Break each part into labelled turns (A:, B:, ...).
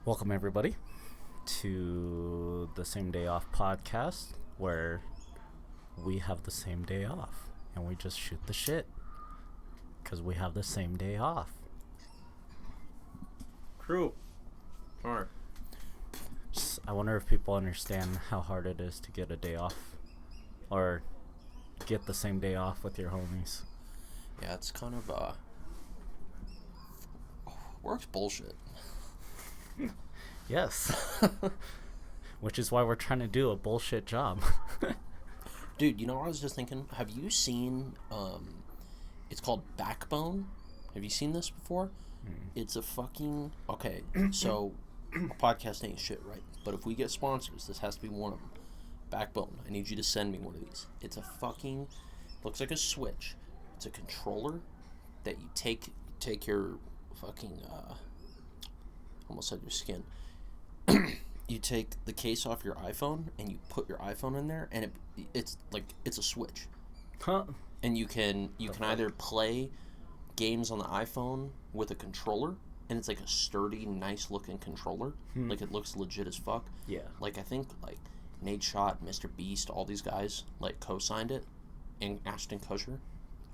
A: Welcome, everybody, to the Same Day Off podcast, where we have the same day off and we just shoot the shit because we have the same day off.
B: True. Alright.
A: I wonder if people understand how hard it is to get a day off or get the same day off with your homies.
B: Yeah, it's kind of, work's bullshit.
A: Yes. Which is why we're trying to do a bullshit job.
B: Dude, you know what I was just thinking? Have you seen, it's called Backbone? Have you seen this before? It's a fucking... Okay, so, our podcast ain't shit, right? But if we get sponsors, this has to be one of them. Backbone. I need you to send me one of these. It's a fucking... Looks like a Switch. It's a controller that you take your fucking, almost said your skin. You take the case off your iPhone and you put your iPhone in there, and it's a Switch.
A: Huh?
B: And you can either play games on the iPhone with a controller, and it's like a sturdy, nice looking controller. Like, it looks legit as fuck.
A: Yeah.
B: Like, I think like Nate Shot, Mr. Beast, all these guys like co-signed it, and Ashton Kutcher.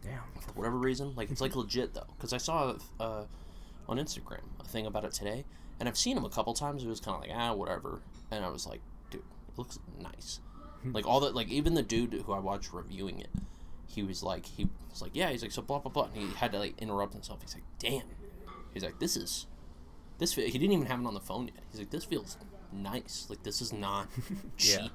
A: Damn.
B: For whatever reason, like, it's like legit though, because I saw on Instagram a thing about it today, and I've seen him a couple times. It was kind of like whatever, and I was like, dude, it looks nice. Like, all that, like, even the dude who I watched reviewing it, he was like, yeah, he's like, so blah blah blah, and he had to like interrupt himself. He's like, damn, he's like, this he didn't even have it on the phone yet. He's like, this feels nice. Like, this is not cheap.
A: Yeah.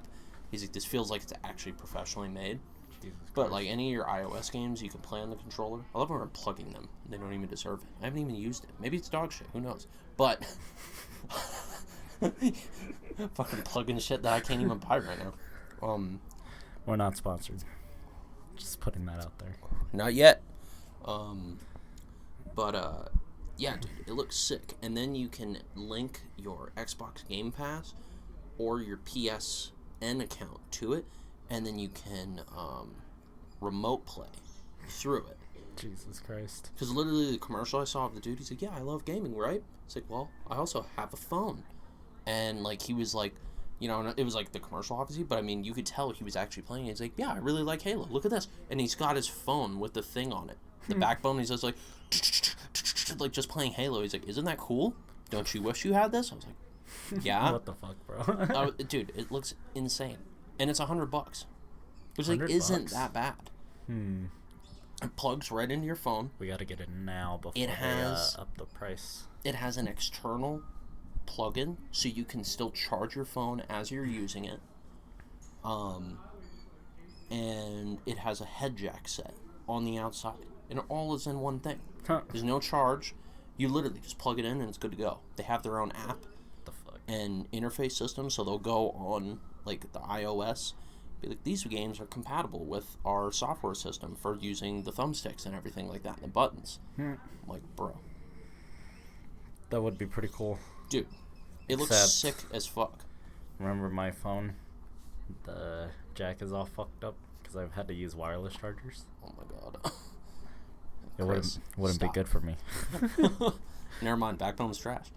B: He's like, this feels like it's actually professionally made.
A: Jesus
B: But
A: Christ.
B: like any of your iOS games, you can play on the controller. I love when I'm plugging them. They don't even deserve it. I haven't even used it. Maybe it's dog shit. Who knows? But fucking plugging shit that I can't even buy right now.
A: We're not sponsored. Just putting that out there.
B: Not yet. Yeah, dude, it looks sick. And then you can link your Xbox Game Pass or your PSN account to it, and then you can remote play through it.
A: Jesus Christ.
B: Because literally the commercial I saw of the dude, he's like, yeah, I love gaming, right? It's like, well, I also have a phone. And, like, he was like, you know, it was like the commercial, obviously, but I mean, you could tell he was actually playing it. He's like, yeah, I really like Halo. Look at this. And he's got his phone with the thing on it. The backbone, he's just like just playing Halo. He's like, isn't that cool? Don't you wish you had this? I was like, yeah.
A: What the fuck, bro?
B: Dude, it looks insane. And it's $100. Which, like,
A: $100?
B: isn't that bad. It plugs right into your phone.
A: We gotta get it now before
B: It has-
A: they up the price.
B: It has an external plug-in, so you can still charge your phone as you're using it. And it has a head jack set on the outside. And it all is in one thing.
A: Huh.
B: There's no charge. You literally just plug it in and it's good to go. They have their own app
A: The fuck?
B: and interface system, so they'll go on, like, the iOS. Be like, these games are compatible with our software system for using the thumbsticks and everything like that, and the buttons. I'm like, bro.
A: That would be pretty cool.
B: Dude, it looks
A: Except-
B: sick as fuck.
A: Remember my phone? The jack is all fucked up because I've had to use wireless chargers.
B: Oh my god.
A: It
B: Chris,
A: wouldn't be
B: stop.
A: good for me.
B: Never mind, Backbone's trash.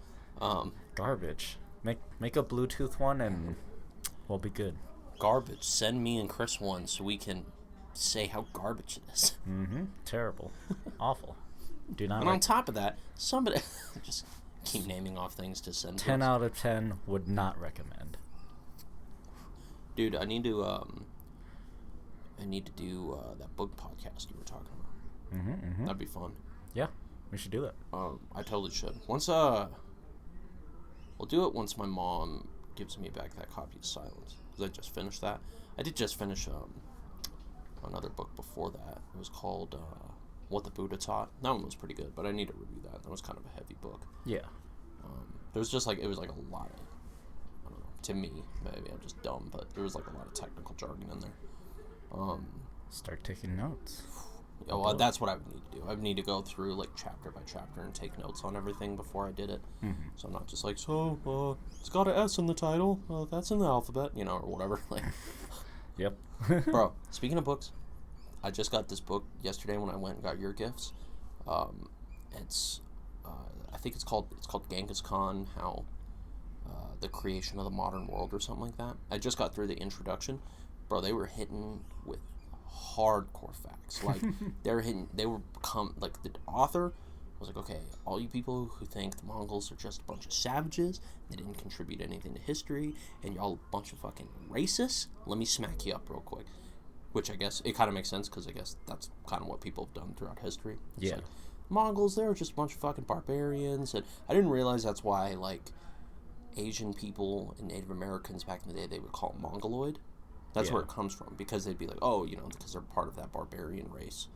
A: Garbage. Make a Bluetooth one and we'll be good.
B: Garbage. Send me and Chris one so we can say how garbage it is.
A: Terrible. Awful. Do not
B: And on
A: like
B: top of that, somebody just keep naming off things to send to
A: 10
B: us.
A: out of 10 would not recommend.
B: Dude, I need to do that book podcast you were talking about. That'd be fun.
A: Yeah, we should do that.
B: I totally should. We'll do it once my mom gives me back that copy of Silence, because I just finished that. I did just finish another book before that. It was called What the Buddha Taught. That one was pretty good, but I need to review that. That was kind of a heavy book.
A: Yeah.
B: It was just like, it was like a lot of, I don't know, to me, maybe I'm just dumb, but there was like a lot of technical jargon in there.
A: Start taking notes.
B: Yeah, well, that's what I would need to do. I would need to go through, like, chapter by chapter and take notes on everything before I did it. So I'm not just like, it's got an S in the title. That's in the alphabet, you know, or whatever. Like,
A: Yep.
B: bro, speaking of books, I just got this book yesterday when I went and got your gifts. It's, I think it's called Genghis Khan, how the creation of the modern world or something like that. I just got through the introduction. Bro, they were hitting with hardcore facts. Like, like, the author was like, okay, all you people who think the Mongols are just a bunch of savages, they didn't contribute anything to history, and y'all a bunch of fucking racists, let me smack you up real quick. Which I guess, it kind of makes sense, because I guess that's kind of what people have done throughout history. It's like, Mongols, they were just a bunch of fucking barbarians, and I didn't realize that's why, like, Asian people and Native Americans back in the day, they would call them Mongoloid. That's where it comes from, because they'd be like, oh, you know, because they're part of that barbarian race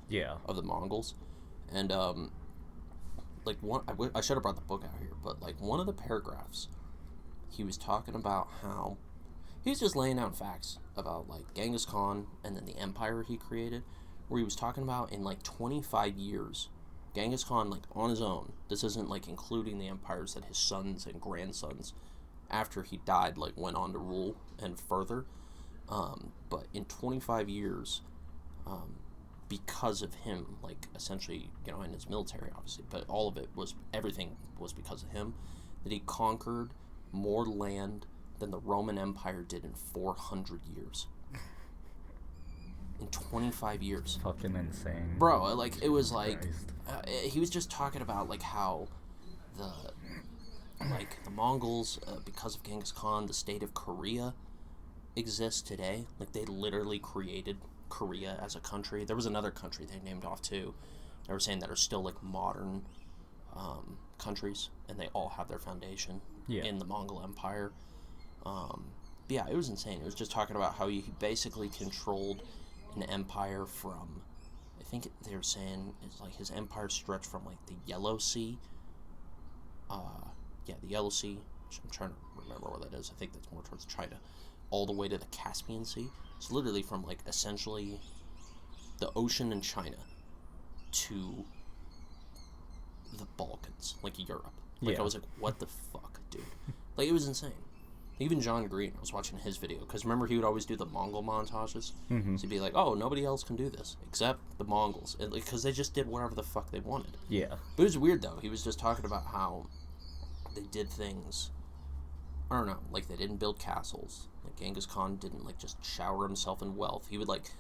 B: of the Mongols. And, like, I should have brought the book out here, but, like, one of the paragraphs, he was talking about how, he was just laying out facts about, like, Genghis Khan and then the empire he created, where he was talking about in, like, 25 years, Genghis Khan, like, on his own, this isn't, like, including the empires that his sons and grandsons, after he died, like, went on to rule and further, but in 25 years, because of him, like, essentially, you know, in his military, obviously, but everything was because of him, that he conquered more land than the Roman Empire did in 400 years. In 25 years.
A: Fucking insane.
B: Bro, like, it was like, he was just talking about, like, how the Mongols, because of Genghis Khan, the state of Korea exists today. Like, they literally created Korea as a country. There was another country they named off too. They were saying that are still like modern countries, and they all have their foundation in the Mongol Empire. Yeah, it was insane. It was just talking about how he basically controlled an empire from, I think they were saying it's like his empire stretched from like the Yellow Sea. The Yellow Sea. Which I'm trying to remember what that is. I think that's more towards China, all the way to the Caspian Sea. It's literally from, like, essentially the ocean in China to the Balkans, like Europe. Like, I was like, what the fuck, dude? Like, it was insane. Even John Green, I was watching his video, because remember he would always do the Mongol montages? So he'd be like, oh, nobody else can do this, except the Mongols. Because they just did whatever the fuck they wanted. Yeah. But it was weird, though. He was just talking about how they did things, I don't know, like, they didn't build castles. Like, Genghis Khan didn't, like, just shower himself in wealth. He would, like,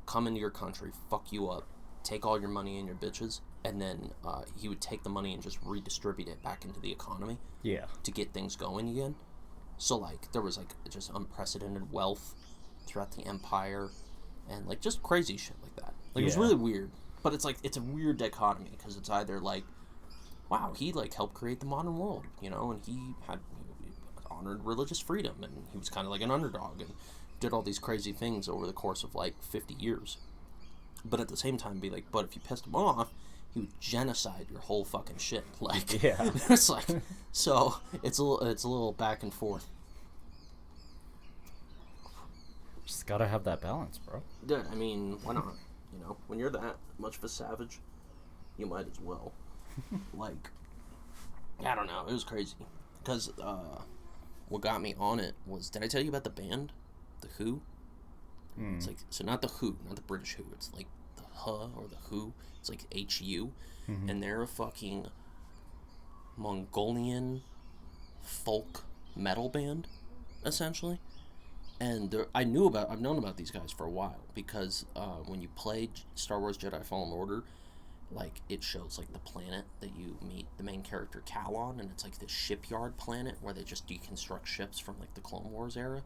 B: come into your country, fuck you up, take all your money and your bitches, and then he would take the money and just redistribute it back into the economy. To get things going again. So, like, there was, like, just unprecedented wealth throughout the empire, and, like, just crazy shit like that. Like, it was really weird. But it's, like, it's a weird dichotomy, because it's either, like, wow, he, like, helped create the modern world, you know, and he honored religious freedom, and he was kind of like an underdog, and did all these crazy things over the course of, like, 50 years. But at the same time, be like, but if you pissed him off, he would genocide your whole fucking shit. Like, it's like, so it's a little back and forth.
A: Just gotta have that balance, bro.
B: Dude, I mean, why not? You know, when you're that much of a savage, you might as well. Like, I don't know, it was crazy. Because, what got me on it was, did I tell you about the band? The Who? It's like, so not the Who, not the British Who, it's like the Huh or the Who. It's like HU. And they're a fucking Mongolian folk metal band, essentially. And I've known about these guys for a while, because when you play Star Wars Jedi Fallen Order, like, it shows, like, the planet that you meet the main character Cal on, and it's like this shipyard planet where they just deconstruct ships from, like, the Clone Wars era.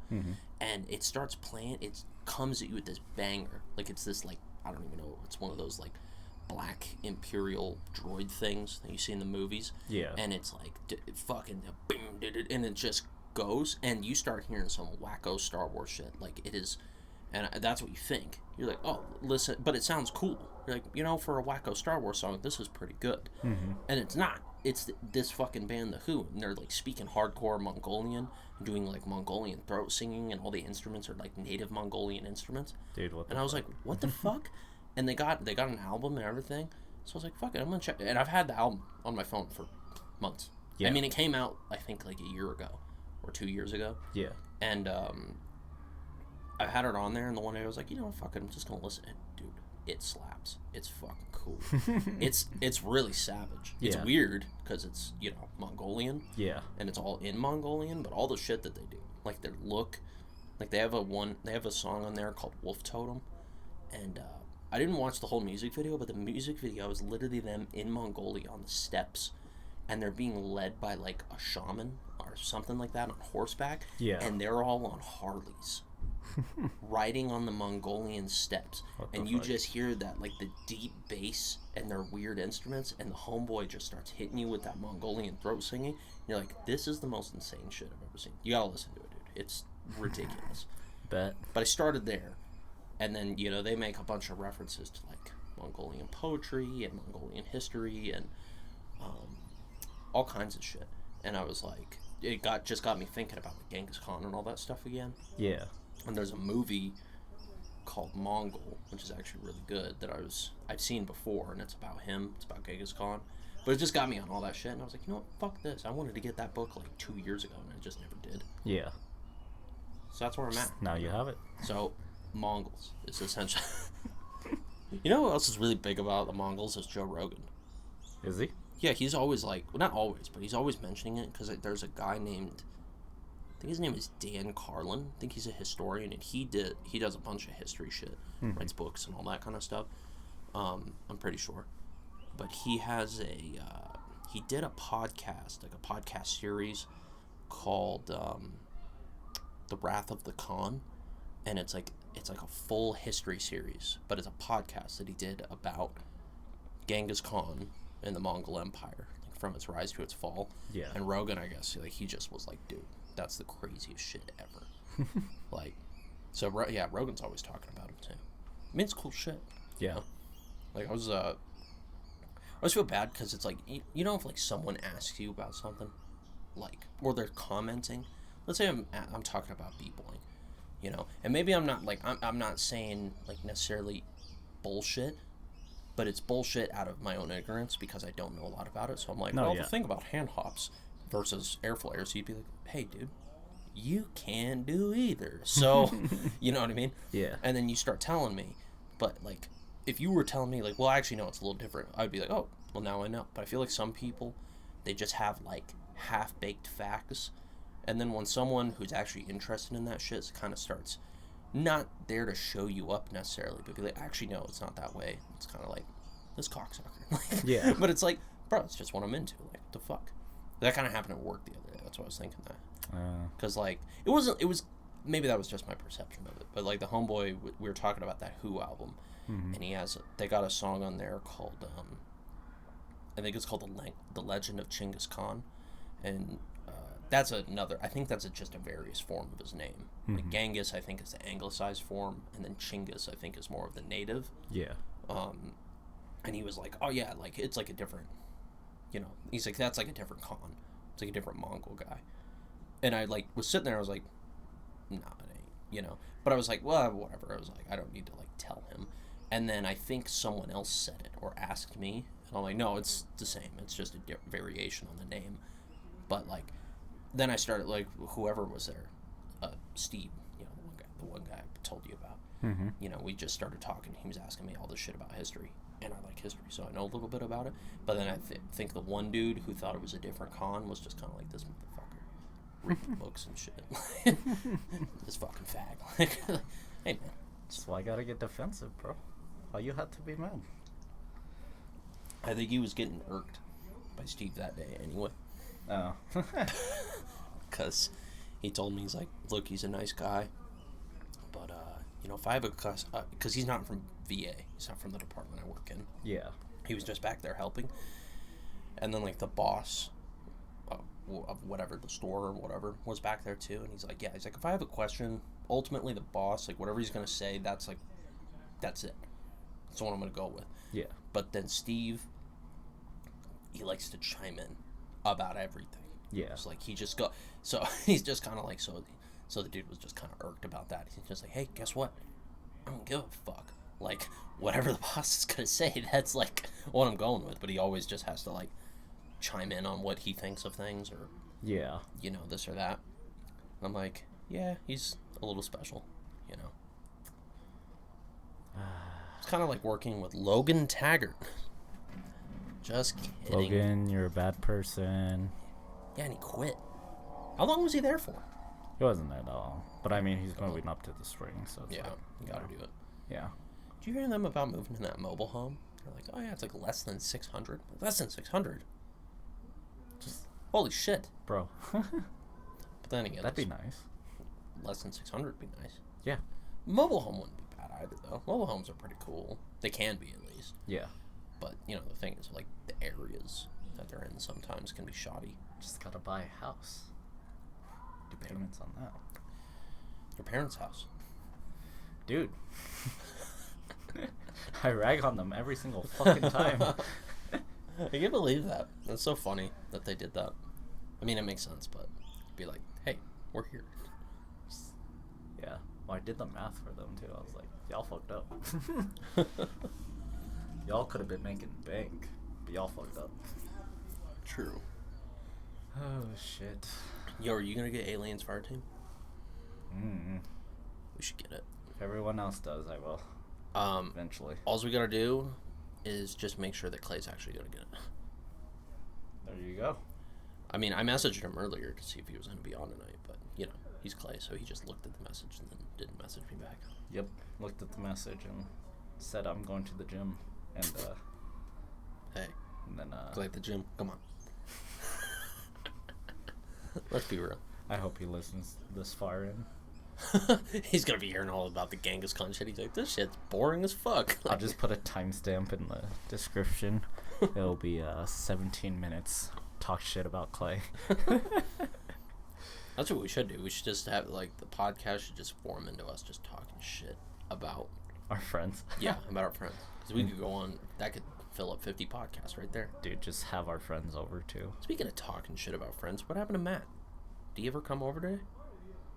B: And it starts playing, it comes at you with this banger. Like, it's this, like, I don't even know, it's one of those, like, black Imperial droid things that you see in the movies. And it's like, fucking, and it just goes, and you start hearing some wacko Star Wars shit. Like, it is, and that's what you think. You're like, oh, listen, but it sounds cool. You're like, you know, for a wacko Star Wars song, this is pretty good. And it's not. It's this fucking band, The Who, and they're, like, speaking hardcore Mongolian, doing, like, Mongolian throat singing, and all the instruments are, like, native Mongolian instruments.
A: Dude, what the
B: And I was like, what the fuck? And they got an album and everything. So I was like, fuck it, I'm gonna check it. And I've had the album on my phone for months. I mean, it came out, I think, like, a year ago, or 2 years ago. And, I had it on there, and the one day I was like, you know, fuck it, I'm just gonna listen. And, dude, it slaps. It's fucking cool. It's really savage. It's
A: Yeah.
B: weird because it's, you know, Mongolian.
A: Yeah.
B: And it's all in Mongolian, but all the shit that they do, like their look, like they have a song on there called Wolf Totem, and I didn't watch the whole music video, but the music video is literally them in Mongolia on the steppes, and they're being led by like a shaman or something like that on horseback.
A: Yeah.
B: And they're all on Harleys, riding on the Mongolian steppes, and you just hear that like the deep bass and their weird instruments, and the homeboy just starts hitting you with that Mongolian throat singing. And you're like, this is the most insane shit I've ever seen. You gotta listen to it, dude. It's ridiculous.
A: Bet.
B: But I started there, and then, you know, they make a bunch of references to like Mongolian poetry and Mongolian history and all kinds of shit. And I was like, it just got me thinking about like Genghis Khan and all that stuff again.
A: Yeah.
B: And there's a movie called Mongol, which is actually really good, that I've seen before, and it's about him. It's about Genghis Khan. But it just got me on all that shit, and I was like, you know what, fuck this. I wanted to get that book like 2 years ago, and I just never did.
A: Yeah.
B: So that's where I'm at.
A: Now you have it.
B: So, Mongols is essentially... You know who else is really big about the Mongols is Joe Rogan.
A: Is he?
B: Yeah, he's always like... Well, not always, but he's always mentioning it, because there's a guy named... I think his name is Dan Carlin. I think he's a historian, and he does a bunch of history shit. Writes books and all that kind of stuff. I'm pretty sure. But he has he did a podcast, like a podcast series called The Wrath of the Khan, and it's like a full history series, but it's a podcast that he did about Genghis Khan and the Mongol Empire, like from its rise to its fall.
A: Yeah.
B: And Rogan, I guess, like he just was like, dude, that's the craziest shit ever. Like, so yeah, Rogan's always talking about him too. I mean, it's cool shit.
A: Yeah.
B: Like I always feel bad because it's like you know, if like someone asks you about something, like, or they're commenting. Let's say I'm talking about b-boying, you know, and maybe I'm not like I'm not saying like necessarily bullshit, but it's bullshit out of my own ignorance because I don't know a lot about it. So I'm like, the thing about hand hops versus air flares, you'd be like, hey, dude, you can't do either. So, you know what I mean?
A: Yeah.
B: And then you start telling me, but like, if you were telling me like, well, actually, no, it's a little different, I'd be like, oh, well, now I know. But I feel like some people, they just have like half-baked facts, and then when someone who's actually interested in that shit kind of starts not there to show you up necessarily, but be like, actually, no, it's not that way. It's kind of like this cocksucker.
A: Yeah.
B: But it's like, bro, it's just what I'm into. Like, what the fuck? That kind of happened at work the other day. That's why I was thinking that. Because like, it was maybe that was just my perception of it, but like the homeboy, we were talking about that Who album, and they got a song on there called I think it's called the Legend of Genghis Khan, and that's another, I think that's just a various form of his name. Like Genghis, I think, is the anglicized form, and then Chinggis, I think, is more of the native.
A: Yeah.
B: And he was like, oh yeah, like it's like a different, you know, he's like, that's like a different Khan. It's like a different Mongol guy. And I like was sitting there, I was like, nah, it ain't, you know. But I was like, well, whatever. I was like, I don't need to like tell him. And then I think someone else said it or asked me, and I'm like, no, it's the same. It's just a variation on the name. But like, then I started like, whoever was there, Steve, you know, the one guy I told you about. You know, we just started talking. He was asking me all this shit about history, and I like history, so I know a little bit about it. But then I think the one dude who thought it was a different Khan was just kind of like, this motherfucker reading books and shit. This fucking fag. Like, hey man,
A: That's why I gotta get defensive, bro. Why you had to be mad?
B: I think he was getting irked by Steve that day anyway.
A: Oh.
B: Because he told me, he's like, look, he's a nice guy, but you know, if I have a because he's not from VA, he's not from the department I work in.
A: Yeah.
B: He was just back there helping, and then like the boss of whatever, the store or whatever, was back there too, and he's like, yeah, he's like, if I have a question, ultimately the boss, like whatever he's gonna say, that's it. That's what I'm gonna go with.
A: Yeah.
B: But then Steve, he likes to chime in about everything.
A: Yeah.
B: It's like he just go, so he's just kind of like, so the dude was just kind of irked about that. He's just like, hey, guess what? I don't give a fuck. Like, whatever the boss is gonna say, that's like what I'm going with. But he always just has to like chime in on what he thinks of things, or
A: Yeah.
B: you know, this or that. And I'm like, yeah, he's a little special, you know. kind of like working with Logan Taggart. Just kidding.
A: Logan, you're a bad person.
B: Yeah, and he quit. How long was he there for?
A: He wasn't there at all. But I mean, he's going up to the spring, so it's
B: Yeah,
A: like,
B: you gotta do it.
A: Yeah.
B: Did you hear them about moving in that mobile home? They're like, oh yeah, it's like less than 600. Less than 600. Just holy shit,
A: Bro.
B: But then again,
A: That'd be nice.
B: less than 600 would be nice.
A: Yeah.
B: Mobile home wouldn't be bad either, though. Mobile homes are pretty cool. They can be, at least.
A: Yeah.
B: But, you know, the thing is, like, the areas that they're in sometimes can be shoddy.
A: Just gotta buy a house. Do payments on that.
B: Your parents' house.
A: Dude. I rag on them every single fucking time.
B: I can't believe that. That's so funny that they did that. I mean, it makes sense, but be like, hey, we're here.
A: Yeah. Well, I did the math for them, too. I was like, y'all fucked up. Y'all could have been making bank, but y'all fucked up.
B: True.
A: Oh, shit.
B: Yo, are you going to get Aliens Fire Team?
A: Mm-mm.
B: We should get it.
A: If everyone else does, I will. Eventually.
B: All we got to do is just make sure that Clay's actually going to get it.
A: There you go.
B: I mean, I messaged him earlier to see if he was going to be on tonight, but, you know, he's Clay, so he just looked at the message and then didn't message me back.
A: Yep. Looked at the message and said I'm going to the gym. And,
B: Hey.
A: And then,
B: Clay at the gym. Come on. Let's be real.
A: I hope he listens this far in.
B: He's going to be hearing all about the Genghis Khan shit. He's like, this shit's boring as fuck.
A: I'll just put a timestamp in the description. It'll be 17 minutes. Talk shit about Clay.
B: That's what we should do. We should just have, like, the podcast should just form into us just talking shit about
A: Our friends.
B: Yeah, about our friends. Because we could go on, that could fill up 50 podcasts right there.
A: Dude, just have our friends over too.
B: Speaking of talking shit about friends, what happened to Matt? Did he ever come over today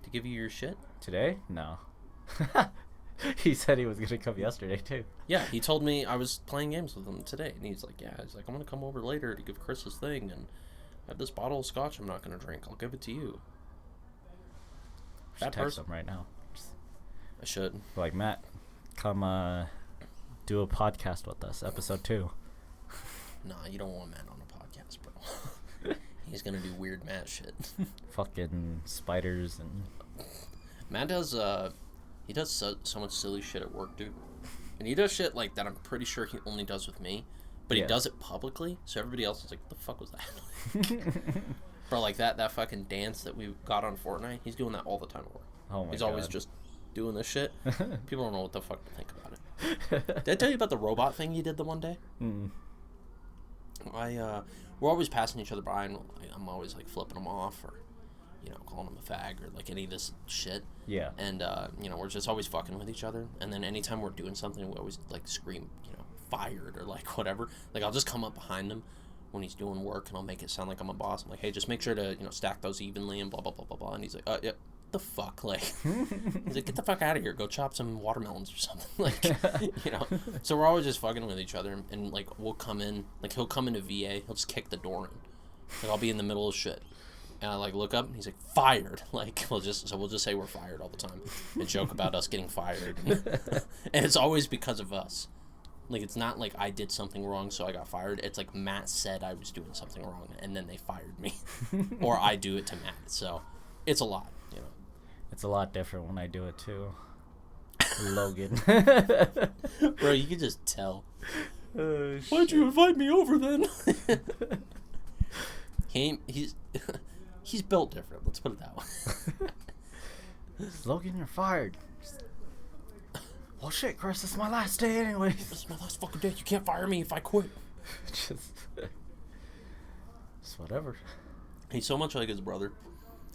B: to give you your shit?
A: Today? No. He said he was going to come yesterday too.
B: Yeah, he told me I was playing games with him today. And he's like, I'm going to come over later to give Chris his thing. And I have this bottle of scotch I'm not going to drink. I'll give it to you.
A: Should text him right now.
B: I should.
A: Like, Matt, come do a podcast with us, episode 2.
B: Nah, you don't want Matt on a podcast, bro. He's gonna do weird Matt shit.
A: Fucking spiders and...
B: Matt does, he does so much silly shit at work, dude. And he does shit like that I'm pretty sure he only does with me. But he does it publicly, so everybody else is like, what the fuck was that? Bro, like that fucking dance that we got on Fortnite, he's doing that all the time at work.
A: Oh my
B: He's
A: God.
B: always just doing this shit. People don't know what the fuck to think about it. Did I tell you about the robot thing he did the one day?
A: Mm.
B: We're always passing each other by, and I'm always like flipping them off, or calling him a fag, or like any of this shit.
A: Yeah.
B: And we're just always fucking with each other. And then anytime we're doing something, we always like scream, fired, or like whatever. Like I'll just come up behind him when he's doing work, and I'll make it sound like I'm a boss. I'm like, hey, just make sure to stack those evenly, and blah blah blah blah blah. And he's like, yep. The fuck, like, he's like, get the fuck out of here, go chop some watermelons or something, like, so we're always just fucking with each other, and like, we'll come in, like, he'll come into VA, he'll just kick the door in, like, I'll be in the middle of shit, and I, like, look up, and he's like, fired, like, we'll just say we're fired all the time, and joke about us getting fired, and it's always because of us, like, it's not like I did something wrong, so I got fired, it's like Matt said I was doing something wrong, and then they fired me, or I do it to Matt, so, it's a lot.
A: It's a lot different when I do it too. Logan.
B: Bro, you can just tell. Why'd you invite me over then? He's built different, let's put it that way.
A: Logan, you're fired. Well, shit, Chris, this is my last day anyways.
B: This is my last fucking day. You can't fire me if I quit.
A: just whatever.
B: He's so much like his brother.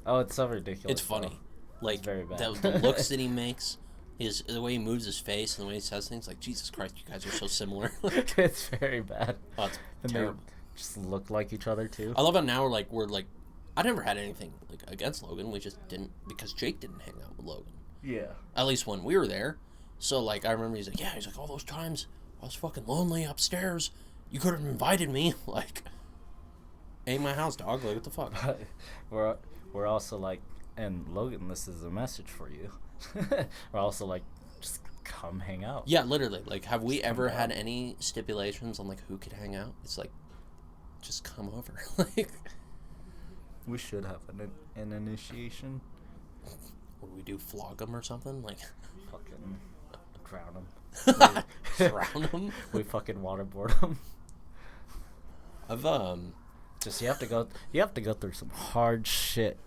A: Oh, it's so ridiculous.
B: It's funny.
A: Though.
B: Like,
A: it's very bad.
B: The looks that he makes, the way he moves his face, and the way he says things, like, Jesus Christ, you guys are so similar.
A: It's very bad.
B: Oh, it's
A: and
B: terrible.
A: They just look like each other, too.
B: I love how now we're like, I never had anything like against Logan. We just didn't, because Jake didn't hang out with Logan.
A: Yeah.
B: At least when we were there. So, like, I remember he's like, all those times I was fucking lonely upstairs. You could have invited me. Like, ain't my house, dog. Like, what the fuck?
A: We're also like, and Logan, this is a message for you. We're also like, just come hang out.
B: Yeah, literally. Like, have we ever had any stipulations on, like, who could hang out? It's like, just come over. Like,
A: we should have an initiation.
B: what do we do? Flog them or something? Like,
A: Fucking drown them.
B: drown them?
A: We fucking waterboard them.
B: Just
A: you have to go through some hard shit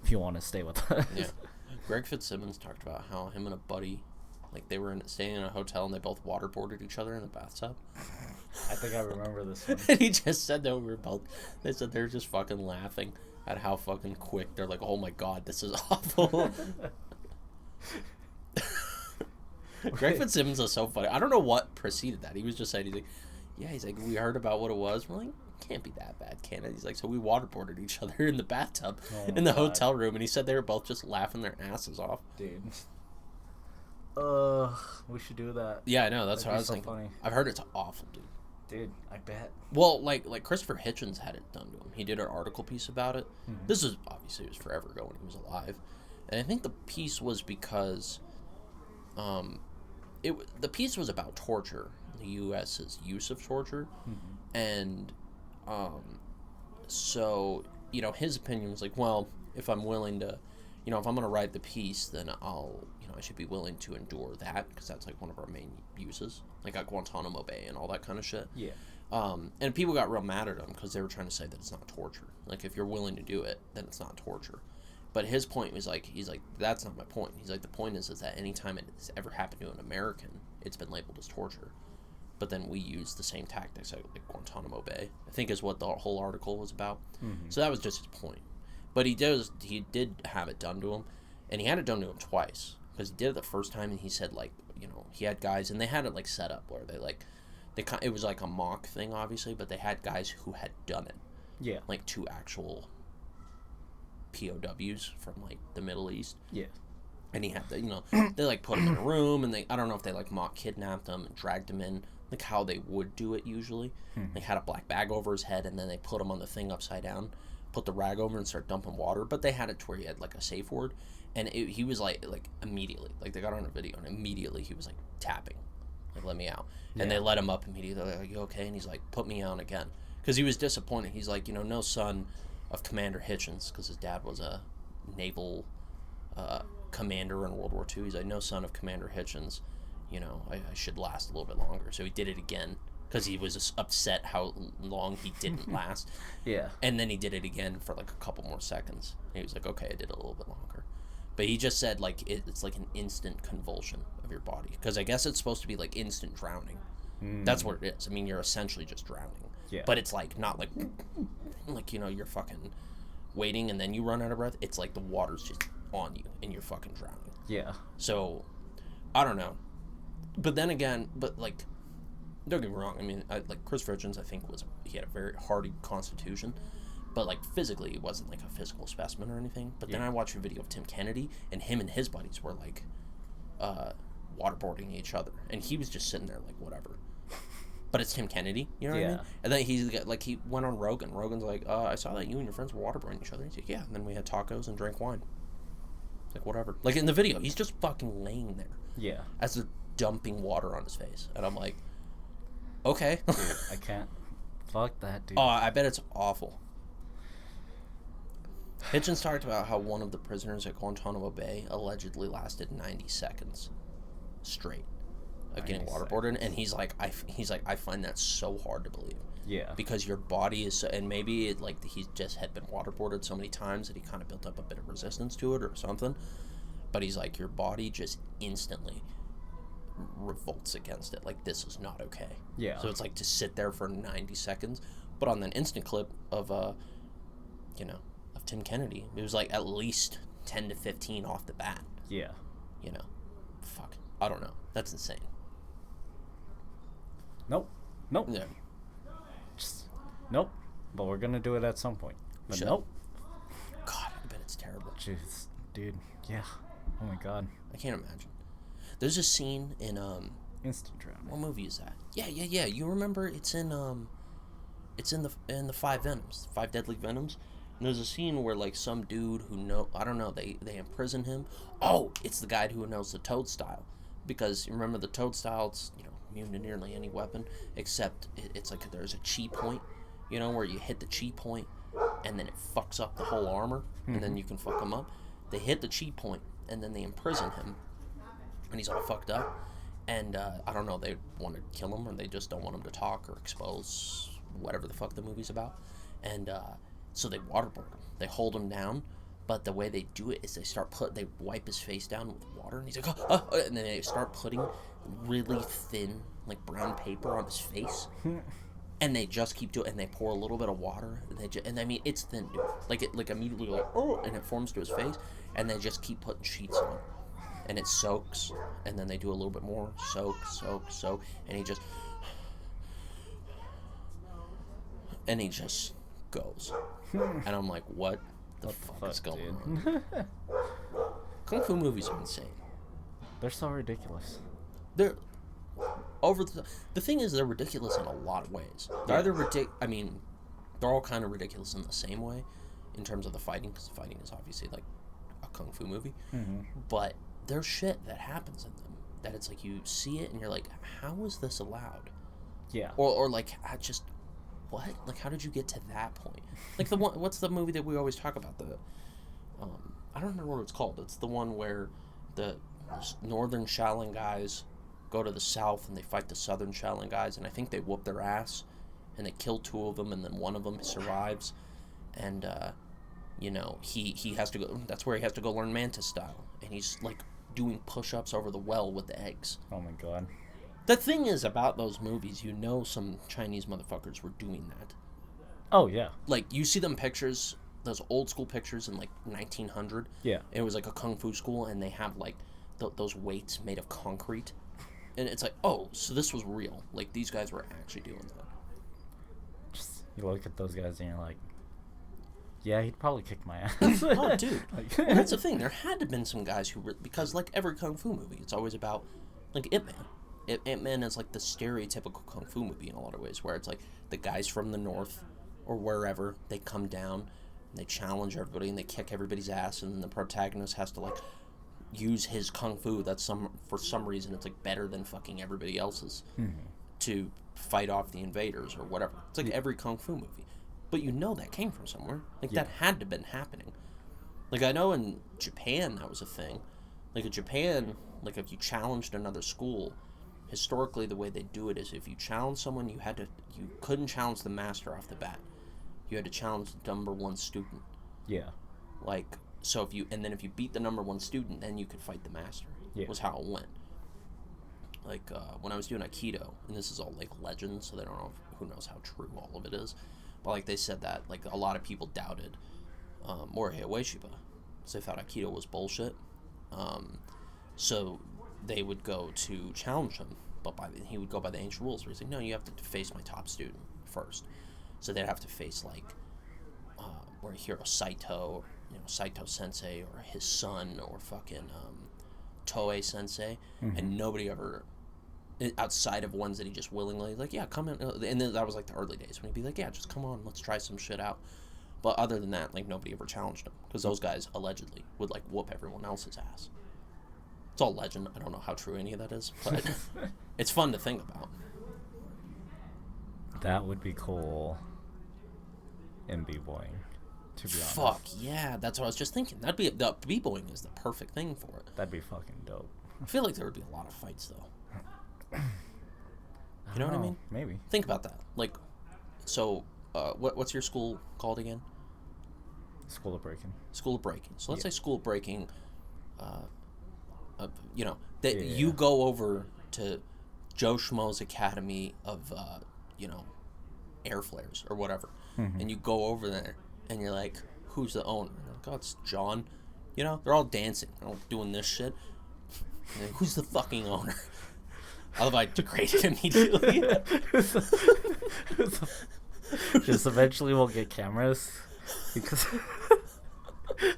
A: if you want to stay with us.
B: Yeah. Greg Fitzsimmons talked about how him and a buddy, like, they were staying in a hotel and they both waterboarded each other in the bathtub.
A: I think I remember this one.
B: And he just said that they said they were just fucking laughing at how fucking quick they're like, oh my god, this is awful. Greg Fitzsimmons is so funny. I don't know what preceded that. He was just saying, he's like, we heard about what it was. We're like, can't be that bad, can it? He's like, so we waterboarded each other in the bathtub in the hotel room, and he said they were both just laughing their asses off.
A: Dude. We should do that.
B: Yeah, I know. That's what I was
A: so
B: thinking.
A: Funny.
B: I've heard it's awful, dude.
A: Dude, I bet.
B: Well, like Christopher Hitchens had it done to him. He did an article piece about it. Mm-hmm. This is obviously it was forever ago when he was alive, and I think the piece was because, the piece was about torture, the U.S.'s use of torture, and, so his opinion was like, well, if I'm willing to, if I'm going to write the piece, then I should be willing to endure that, because that's like one of our main uses, like at Guantanamo Bay and all that kind of shit.
A: Yeah.
B: And people got real mad at him because they were trying to say that it's not torture. Like, if you're willing to do it, then it's not torture. But his point was like, he's like, that's not my point. He's like, the point is that anytime it's ever happened to an American, it's been labeled as torture. But then we use the same tactics at like Guantanamo Bay, I think is what the whole article was about. Mm-hmm. So that was just his point. But he did have it done to him, and he had it done to him twice. Because he did it the first time, and he said, like, he had guys, and they had it, like, set up where it was like a mock thing, obviously, but they had guys who had done it.
A: Yeah.
B: Like, 2 actual POWs from, like, the Middle East.
A: Yeah.
B: And he had to, they, like, put him in a room, and I don't know if they, like, mock kidnapped him and dragged him in, like, how they would do it usually. They had a black bag over his head, and then they put him on the thing upside down, put the rag over and start dumping water, but they had it to where he had, like, a safe word. And he was like immediately, like, they got on a video, and immediately he was like tapping, like, let me out. Yeah. And they let him up immediately. They're like, you okay? And he's like, put me on again, because he was disappointed. He's like, no son of Commander Hitchens, because his dad was a naval commander in World War II. He's like, no son of Commander Hitchens, I should last a little bit longer. So he did it again because he was upset how long he didn't last.
A: Yeah.
B: And then he did it again for like a couple more seconds. And he was like, okay, I did it a little bit longer. But he just said, like, it's like an instant convulsion of your body. Because I guess it's supposed to be, like, instant drowning. That's what it is. I mean, you're essentially just drowning.
A: Yeah.
B: But it's, like, not like, you're fucking waiting and then you run out of breath. It's like the water's just on you and you're fucking drowning.
A: Yeah.
B: So, I don't know. But then again, like, don't get me wrong. I mean, like, Chris Hitchens, I think, he had a very hardy constitution. But, like, physically, he wasn't, like, a physical specimen or anything. But then I watched a video of Tim Kennedy, and him and his buddies were, like, waterboarding each other. And he was just sitting there, like, whatever. But it's Tim Kennedy, you know what I mean? And then he went on Rogan. Rogan's like, I saw that you and your friends were waterboarding each other. He's like, yeah. And then we had tacos and drank wine. Like, whatever. Like, in the video, he's just fucking laying there.
A: Yeah.
B: As they're dumping water on his face. And I'm like, okay.
A: Dude, I can't. Fuck that, dude.
B: Oh, I bet it's awful. Hitchens talked about how one of the prisoners at Guantanamo Bay allegedly lasted 90 seconds straight of getting waterboarded, and he's like, I find that so hard to believe.
A: Yeah.
B: Because your body is, and maybe he just had been waterboarded so many times that he kind of built up a bit of resistance to it or something. But he's like, your body just instantly revolts against it. Like, this is not okay.
A: Yeah.
B: So it's like to sit there for 90 seconds. But on that instant clip of, of Tim Kennedy, it was like at least 10 to 15 off the bat.
A: Yeah.
B: Fuck. I don't know. That's insane.
A: Nope.
B: Yeah.
A: Nope. But we're gonna do it at some point. But
B: Shut
A: nope.
B: God, I bet it's terrible.
A: Jeez, dude. Yeah. Oh my god.
B: I can't imagine. There's a scene in
A: Instant drowning.
B: what movie is that? Yeah. You remember it's in the Five Venoms, Five Deadly Venoms. And there's a scene where, like, some dude who I don't know, they imprison him. Oh, it's the guy who knows the Toad style. because remember the toadstool, it's, you know, immune to nearly any weapon, except it's like there's a chi point, you know, where you hit the chi point, and then it fucks up the whole armor, and then you can fuck him up. They hit the chi point, and then they imprison him, and he's all fucked up. And I don't know, they want to kill him, or they just don't want him to talk or expose whatever the fuck the movie's about. And so they waterboard him. They hold him down, but the way they do it is they wipe his face down with water, and he's like, and then they start putting really thin, like, brown paper on his face. And they just keep doing it, and they pour a little bit of water, and I mean, it's thin, dude. Like, it, like, immediately, like, oh, and it forms to his face, and they just keep putting sheets on. And it soaks, and then they do a little bit more, soak, and he just goes. And I'm like, what the fuck is going on? Kung Fu movies are insane.
A: They're so ridiculous.
B: They're over the thing is, they're ridiculous in a lot of ways. They're either I mean, they're all kind of ridiculous in the same way, in terms of the fighting, because the fighting is obviously like a Kung Fu movie. But there's shit that happens in them that it's like you see it and you're like, how is this allowed?
A: Yeah.
B: Or like, I just, what? Like, how did you get to that point? Like, the one, what's the movie that we always talk about? I don't remember what it's called. It's the one where the northern Shaolin guys go to the south and they fight the southern Shaolin guys, and I think they whoop their ass, and they kill two of them, and then one of them survives, and you know, he has to go. That's where he has to go learn Mantis style, and he's like doing push-ups over the well with the eggs.
A: Oh my god.
B: The thing is about those movies, you know, some Chinese motherfuckers were doing that.
A: Oh yeah.
B: Like, you see them pictures, those old school pictures in like 1900.
A: Yeah.
B: It was like a kung fu school, and they have like those weights made of concrete, and it's like, oh, so this was real. Like, these guys were actually doing that.
A: Just, you look at those guys and you're like, yeah, he'd probably kick my ass.
B: Oh, dude. Well, that's the thing. There had to have been some guys who because like every kung fu movie, it's always about like Ip Man. Ip Man is like the stereotypical kung fu movie in a lot of ways, where it's like the guys from the north or wherever, they come down and they challenge everybody and they kick everybody's ass, and then the protagonist has to like use his kung fu that's for some reason it's like better than fucking everybody else's to fight off the invaders or whatever. It's like every kung fu movie. But you know that came from somewhere. Like, that had to have been happening. Like, I know in Japan that was a thing. Like, in Japan, like, if you challenged another school, historically the way they do it is if you challenge someone, you couldn't challenge the master off the bat. You had to challenge the number one student.
A: Yeah.
B: Like, so if you beat the number one student, then you could fight the master.
A: Yeah.
B: Was how it went. Like, when I was doing Aikido, and this is all, like, legend, so they don't know who knows how true all of it is. But, like, they said that, like, a lot of people doubted Morihei Ueshiba, because they thought Aikido was bullshit. So they would go to challenge him, but he would go by the ancient rules, where he's like, no, you have to face my top student first. So they'd have to face, like, Morihiro Saito, you know, Saito Sensei, or his son, or fucking Toei Sensei, and nobody ever... outside of ones that he just willingly, like, yeah, come in, and then that was like the early days when he'd be like, yeah, just come on, let's try some shit out. But other than that, like, nobody ever challenged him, because those guys allegedly would like whoop everyone else's ass. It's all legend. I don't know how true any of that is, but it's fun to think about.
A: That would be cool in b-boying, to be honest.
B: Fuck yeah, that's what I was just thinking. The b-boying is the perfect thing for it.
A: That'd be fucking dope.
B: I feel like there would be a lot of fights though. You know what I mean?
A: Maybe.
B: Think about that. Like, so, what's your school called again?
A: School of Breaking.
B: School of Breaking. So let's say School of Breaking, you know,
A: Yeah.
B: you go over to Joe Schmo's Academy of, you know, Air Flares or whatever, and you go over there and you're like, who's the owner? You're like, oh, it's John. You know, they're all dancing, they're all doing this shit. And then, who's the fucking owner? I'll I degrade it immediately.
A: Just eventually we'll get cameras, because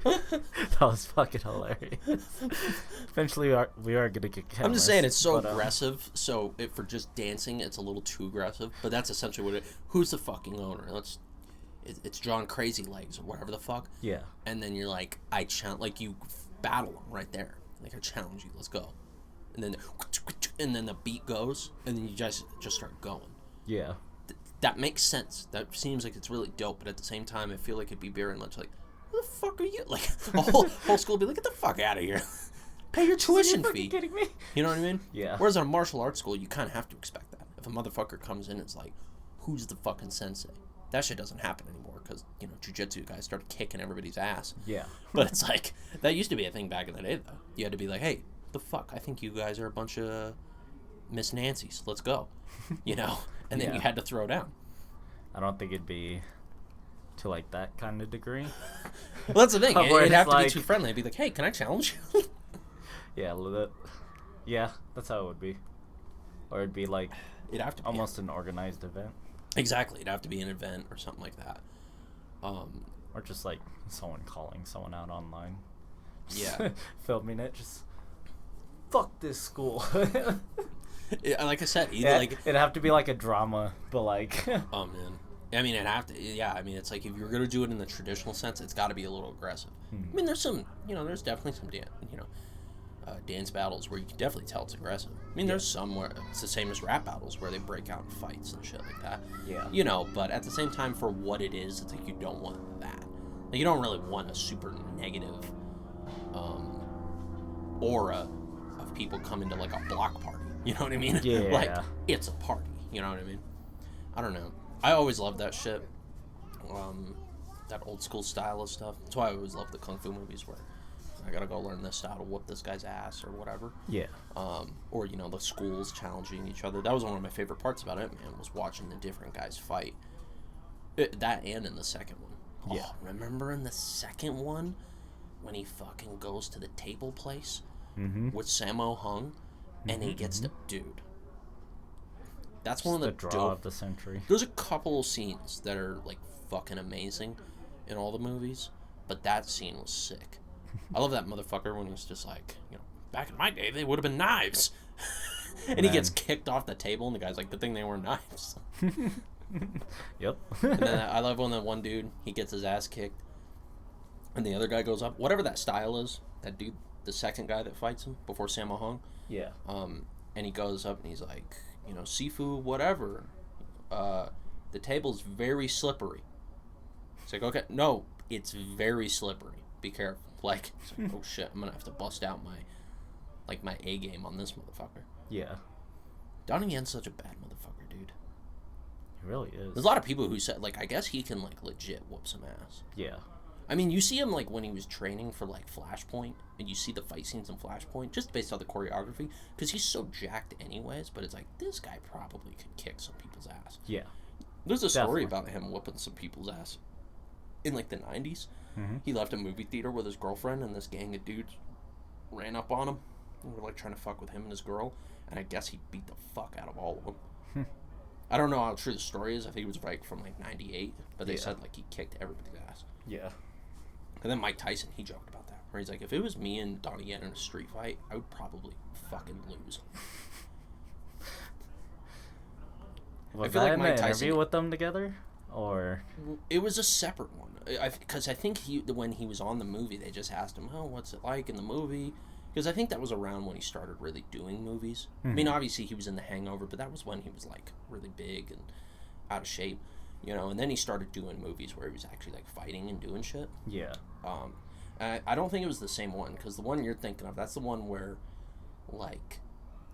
A: that was fucking hilarious. Eventually we are gonna get cameras.
B: I'm just saying, it's so aggressive, so for just dancing it's a little too aggressive, but that's essentially what it... Who's the fucking owner? It's John Crazy Legs or whatever the fuck.
A: Yeah.
B: And then you're like, like, you battle him right there. Like, I challenge you, let's go. And and then the beat goes, and then you guys just start going.
A: Yeah.
B: That makes sense. That seems like it's really dope, but at the same time, I feel like it'd be very much like, who the fuck are you? Like, a whole school would be like, get the fuck out of here. Pay your tuition fee.
A: Kidding me?
B: You know what I mean?
A: Yeah.
B: Whereas at a martial arts school, you kind of have to expect that. If a motherfucker comes in, it's like, who's the fucking sensei? That shit doesn't happen anymore because, you know, jiu-jitsu guys started kicking everybody's ass.
A: Yeah.
B: But it's like, that used to be a thing back in the day, though. You had to be like, hey, the fuck? I think you guys are a bunch of Miss Nancys. Let's go. You know? And then you had to throw down.
A: I don't think it'd be to, like, that kind of degree.
B: Well, that's the thing. It'd have to
A: like,
B: be too friendly. I'd be like, hey, can I challenge you?
A: Yeah, that's how it would be. Or it'd be like
B: It'd have to be
A: almost an organized event.
B: Exactly. It'd have to be an event or something like that.
A: Or just like someone calling someone out online.
B: Yeah.
A: Filming it, just fuck this school.
B: Like I said, either like
A: it'd have to be like a drama, but like
B: oh man. I mean, it'd have to. Yeah, I mean, it's like if you're gonna do it in the traditional sense, it's got to be a little aggressive. I mean, there's some, you know, there's definitely some, dance battles where you can definitely tell it's aggressive. I mean, there's some where it's the same as rap battles where they break out in fights and shit like that.
A: Yeah.
B: You know, but at the same time, for what it is, it's like you don't want that. Like, you don't really want a super negative aura of people coming to like a block party. You know what I mean?
A: Yeah.
B: Like, it's a party. You know what I mean? I don't know. I always loved that shit. That old school style of stuff. That's why I always loved the kung fu movies where I gotta go learn this style to whoop this guy's ass or whatever.
A: Yeah.
B: Or, you know, the schools challenging each other. That was one of my favorite parts about it, man, was watching the different guys fight. That and in the second one.
A: Yeah.
B: Oh, remember in the second one when he fucking goes to the table place with Sammo Hung and he gets the dude. That's one of the
A: draw of the century.
B: There's a couple scenes that are like fucking amazing in all the movies, but that scene was sick. I love that motherfucker when he's just like, you know, back in my day they would have been knives. And he gets kicked off the table and the guy's like, good thing they were knives.
A: Yep.
B: And then I love when that one dude, he gets his ass kicked and the other guy goes up, whatever that style is, that dude, the second guy that fights him before Sammo Hung.
A: Yeah.
B: And he goes up and he's like, you know, Sifu, whatever. The table's very slippery. It's like, okay, no, it's very slippery. Be careful. Like, it's like, oh shit, I'm gonna have to bust out my A game on this motherfucker.
A: Yeah.
B: Donnie Yen's such a bad motherfucker, dude.
A: He really is.
B: There's a lot of people who said, like, I guess he can, like, legit whoop some ass.
A: Yeah.
B: I mean, you see him, like, when he was training for, like, Flashpoint, and you see the fight scenes in Flashpoint, just based on the choreography, because he's so jacked anyways, but it's like, this guy probably could kick some people's ass.
A: Yeah.
B: There's a story about him whooping some people's ass in, like, the 90s.
A: Mm-hmm.
B: He left a movie theater with his girlfriend, and this gang of dudes ran up on him, and were, like, trying to fuck with him and his girl, and I guess he beat the fuck out of all of them. I don't know how true the story is. I think it was, like, from, like, 98, but they said, like, he kicked everybody's ass.
A: Yeah.
B: And then Mike Tyson, he joked about that, where he's like, if it was me and Donnie Yen in a street fight, I would probably fucking lose.
A: Was
B: I feel
A: that
B: like
A: in
B: Mike
A: the
B: Tyson
A: interview with them together, or
B: it was a separate one? Because I think when he was on the movie, they just asked him, "Oh, what's it like in the movie?" Because I think that was around when he started really doing movies. I mean, obviously he was in The Hangover, but that was when he was like really big and out of shape, you know. And then he started doing movies where he was actually like fighting and doing shit.
A: yeah.
B: I don't think it was the same one, because the one you're thinking of, that's the one where, like,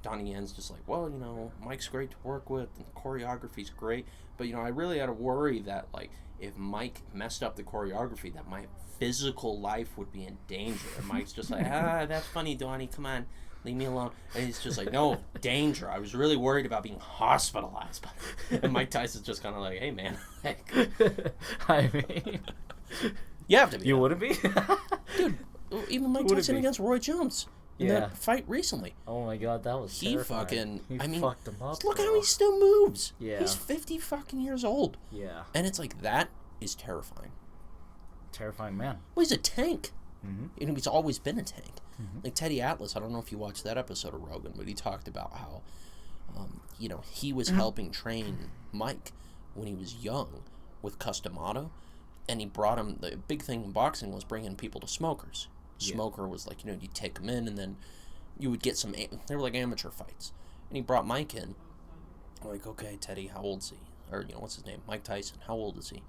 B: Donnie Yen's just like, well, you know, Mike's great to work with, and the choreography's great, but, you know, I really had to worry that, like, if Mike messed up the choreography, that my physical life would be in danger. And Mike's just like, that's funny, Donnie, come on, leave me alone. And he's just like, no, danger. I was really worried about being hospitalized. And Mike Tyson's just kind of like, hey, man.
A: I mean,
B: You have to be.
A: you wouldn't be.
B: Dude, even Mike Tyson against Roy Jones in that fight recently.
A: Oh my god, that was terrifying. He fucked him up.
B: Look how he still moves.
A: Yeah.
B: He's 50 fucking years old.
A: Yeah.
B: And it's like, that is terrifying.
A: Terrifying man.
B: Well, he's a tank.
A: Mm-hmm.
B: And he's always been a tank. Mm-hmm. Like Teddy Atlas, I don't know if you watched that episode of Rogan, but he talked about how, you know, he was helping train Mike when he was young with Customato. And he brought him, the big thing in boxing was bringing people to smokers. Smoker was like, you know, you take them in and then you would get they were like amateur fights. And he brought Mike in. I'm like, okay, Teddy, how old is he? Or, what's his name? Mike Tyson. How old is he?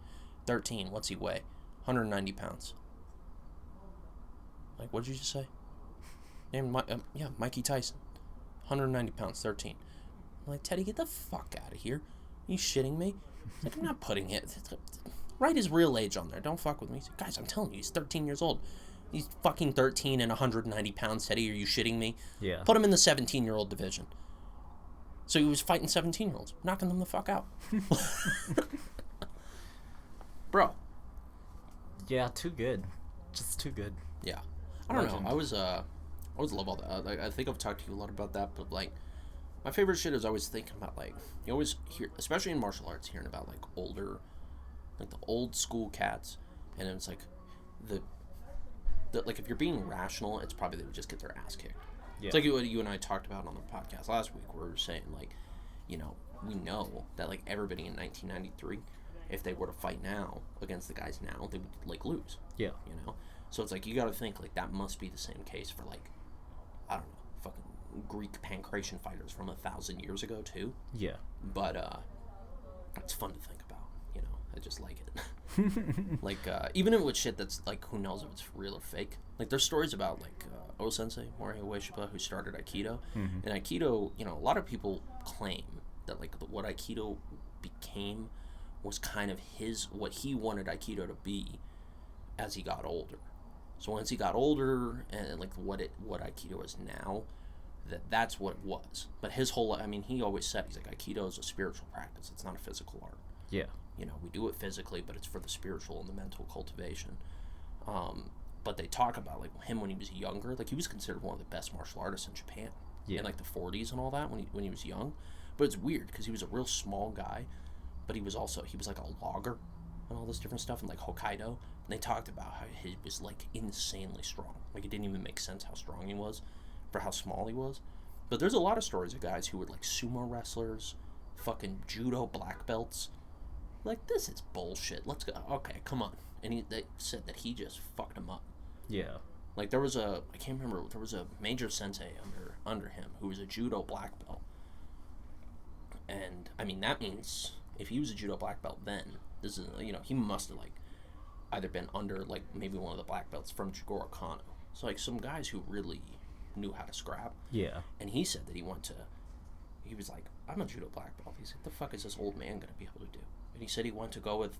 B: 13. What's he weigh? 190 pounds. Like, what did you just say? Yeah, Mikey Tyson. 190 pounds, 13. I'm like, Teddy, get the fuck out of here. Are you shitting me? Like, I'm not putting it. Write his real age on there. Don't fuck with me. Like, guys, I'm telling you, he's 13 years old. He's fucking 13 and 190 pounds, Teddy. Are you shitting me?
A: Yeah.
B: Put him in the 17-year-old division. So he was fighting 17-year-olds, knocking them the fuck out. Bro.
A: Yeah, too good. Just too good.
B: Yeah. I don't know. I always love all that. I think I've talked to you a lot about that, but, like, my favorite shit is always thinking about, like, you always hear, especially in martial arts, hearing about, like, older, like, the old school cats, and it's, like, like, if you're being rational, it's probably they would just get their ass kicked. Yeah. It's like what you and I talked about on the podcast last week, where we were saying, like, we know that, like, everybody in 1993, if they were to fight now against the guys now, they would, like, lose.
A: Yeah.
B: So it's like, you gotta think, like, that must be the same case for, like, I don't know, fucking Greek pancration fighters from 1,000 years ago, too.
A: Yeah.
B: But, it's fun to think about, I just like it. Like, even with shit that's, like, who knows if it's real or fake. Like, there's stories about, like, O-sensei, Morihei Ueshiba, who started Aikido. Mm-hmm. And Aikido, a lot of people claim that, like, what Aikido became was kind of what he wanted Aikido to be as he got older. So once he got older, and, like, what Aikido is now, that's what it was. But his whole, he always said, he's like, Aikido is a spiritual practice. It's not a physical art.
A: Yeah.
B: We do it physically, but it's for the spiritual and the mental cultivation. But they talk about, like, him when he was younger. Like, he was considered one of the best martial artists in Japan. Yeah. In, like, the 40s and all that when he was young. But it's weird, because he was a real small guy, but he was like a logger and all this different stuff in, like, Hokkaido. And they talked about how he was, like, insanely strong. Like, it didn't even make sense how strong he was for how small he was. But there's a lot of stories of guys who were, like, sumo wrestlers, fucking judo black belts. Like, this is bullshit. Let's go. Okay, come on. And they said that he just fucked him up.
A: Yeah.
B: Like, there was I can't remember, there was a major sensei under him who was a judo black belt. And, that means if he was a judo black belt then, this is, he must have, like, either been under, like, maybe one of the black belts from Jigoro Kano. So, like, some guys who really knew how to scrap.
A: Yeah.
B: And he said that he was like, I'm a judo black belt. He's like, the fuck is this old man going to be able to do? And he said he wanted to go with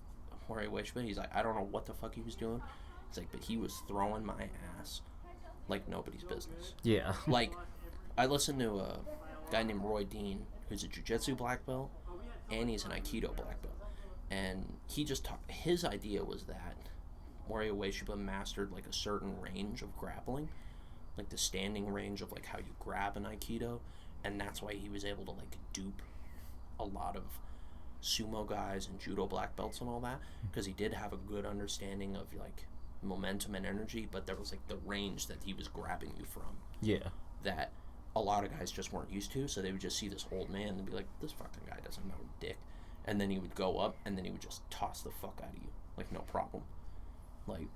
B: Morihei Ueshiba. He's like, I don't know what the fuck he was doing. He's like, but he was throwing my ass like nobody's business.
A: Yeah.
B: Like, I listened to a guy named Roy Dean, who's a jiu-jitsu black belt, and he's an Aikido black belt. And he just his idea was that Morihei Ueshiba mastered, like, a certain range of grappling, like the standing range of, like, how you grab an Aikido, and that's why he was able to, like, dupe a lot of sumo guys and judo black belts and all that, because he did have a good understanding of, like, momentum and energy, but there was, like, the range that he was grabbing you from.
A: Yeah.
B: That a lot of guys just weren't used to, so they would just see this old man and be like, this fucking guy doesn't know dick. And then he would go up, and then he would just toss the fuck out of you, like, no problem. Like,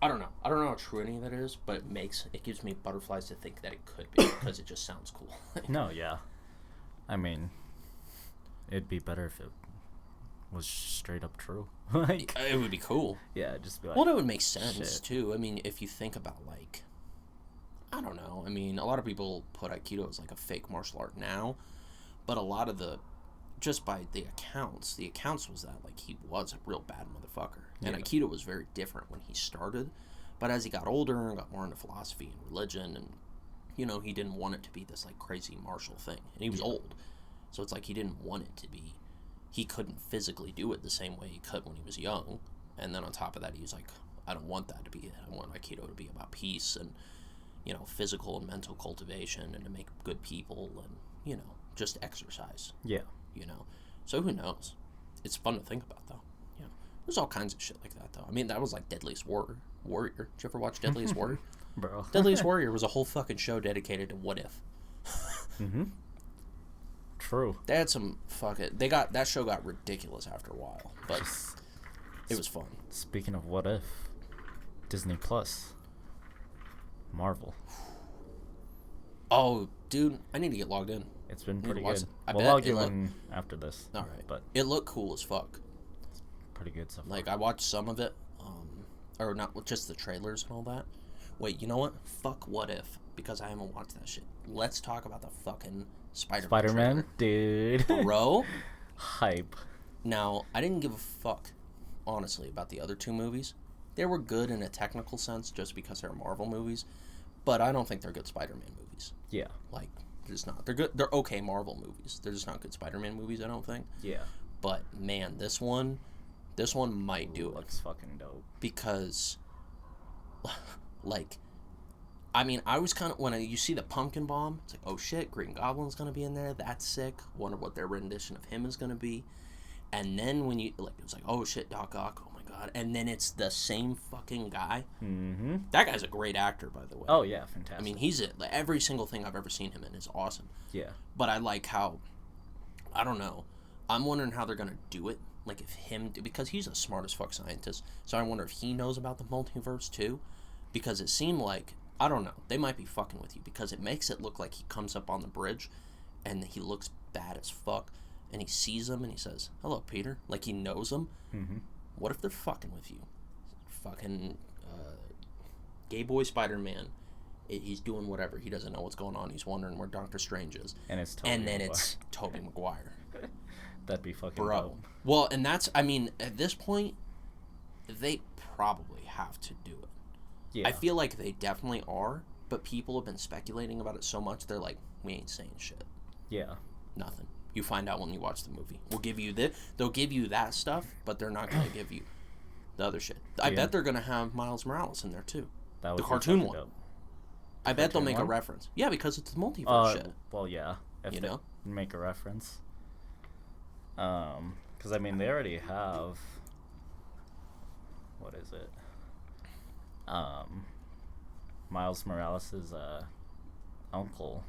B: I don't know how true any of that is, but it gives me butterflies to think that it could be, because it just sounds cool.
A: No, yeah. It'd be better if it was straight up true. Like,
B: it would be cool.
A: Yeah, just be like,
B: well, it would make sense,
A: shit.
B: Too. If you think about, like, I don't know. A lot of people put Aikido as, like, a fake martial art now, but a lot of just by the accounts was that, like, he was a real bad motherfucker. Yeah. And Aikido was very different when he started, but as he got older and got more into philosophy and religion, and, he didn't want it to be this, like, crazy martial thing. And he was old. So it's like he didn't want it to be, he couldn't physically do it the same way he could when he was young. And then on top of that, he was like, I don't want that to be it. I want Aikido to be about peace and, physical and mental cultivation, and to make good people, and, just exercise.
A: Yeah.
B: So who knows? It's fun to think about, though. There's all kinds of shit like that, though. That was like Deadliest Warrior. Did you ever watch Deadliest Warrior?
A: Bro.
B: Deadliest Warrior was a whole fucking show dedicated to what if.
A: Mm-hmm. True.
B: They had some that show got ridiculous after a while, but it was fun.
A: Speaking of what if, Disney Plus, Marvel.
B: Oh, dude, I need to get logged in.
A: It's been pretty good.
B: I
A: We'll
B: bet
A: log
B: it
A: you
B: look-
A: in after this.
B: All right,
A: But
B: it looked cool as fuck.
A: pretty good so far.
B: Like I watched some of it, or not just the trailers and all that. Wait, you know what? Fuck What If, because I haven't watched that shit. Let's talk about the fucking
A: Spider-Man, dude.
B: Bro,
A: Hype.
B: now I didn't give a fuck, honestly, about the other two movies. They were good in a technical sense, just because they're Marvel movies, but I don't think they're good Spider-Man movies.
A: Yeah.
B: Like, they're just not. They're good. They're okay Marvel movies. They're just not good Spider-Man movies. I don't think.
A: Yeah.
B: But man, this one might do it.
A: Looks fucking dope.
B: Because, like, I mean, I was kind of, when you see the pumpkin bomb, it's like, oh shit, Green Goblin's gonna be in there. That's sick. Wonder what their rendition of him is gonna be. And then when you, like, it was like, oh shit, Doc Ock, oh my god. And then it's the same fucking guy.
A: Mm-hmm.
B: That guy's a great actor, by the way.
A: Oh, yeah, fantastic.
B: I mean, he's it. Like, every single thing I've ever seen him in is awesome.
A: Yeah.
B: But I like how, I don't know, I'm wondering how they're gonna do it. Like, if because he's a smart as fuck scientist, so I wonder if he knows about the multiverse too, because it seemed like, I don't know, they might be fucking with you, because it makes it look like he comes up on the bridge and he looks bad as fuck, and he sees him and he says, hello Peter, like he knows him.
A: Mm-hmm.
B: What if they're fucking with you? Fucking gay boy Spider-Man, he's doing whatever, he doesn't know what's going on, he's wondering where Doctor Strange is,
A: And it's Tobey
B: and then
A: Maguire.
B: it's Tobey Maguire.
A: That'd be fucking
B: Bro.
A: dope.
B: Well, and that's, I mean, at this point, they probably have to do it.
A: Yeah.
B: I feel like they definitely are, but people have been speculating about it so much, they're like, we ain't saying shit.
A: Yeah.
B: Nothing. You find out when you watch the movie. We'll give you they'll give you that stuff, but they're not going to give you the other shit. I
A: Yeah.
B: bet they're going to have Miles Morales in there, too.
A: That
B: The
A: would be
B: cartoon
A: fucking
B: one.
A: dope.
B: I bet they'll
A: cartoon
B: make a
A: one?
B: reference. Yeah, because it's the multiverse shit.
A: Well, yeah. If
B: You
A: they
B: know?
A: make a reference. Because, I mean, they already have... What is it? Miles Morales' uncle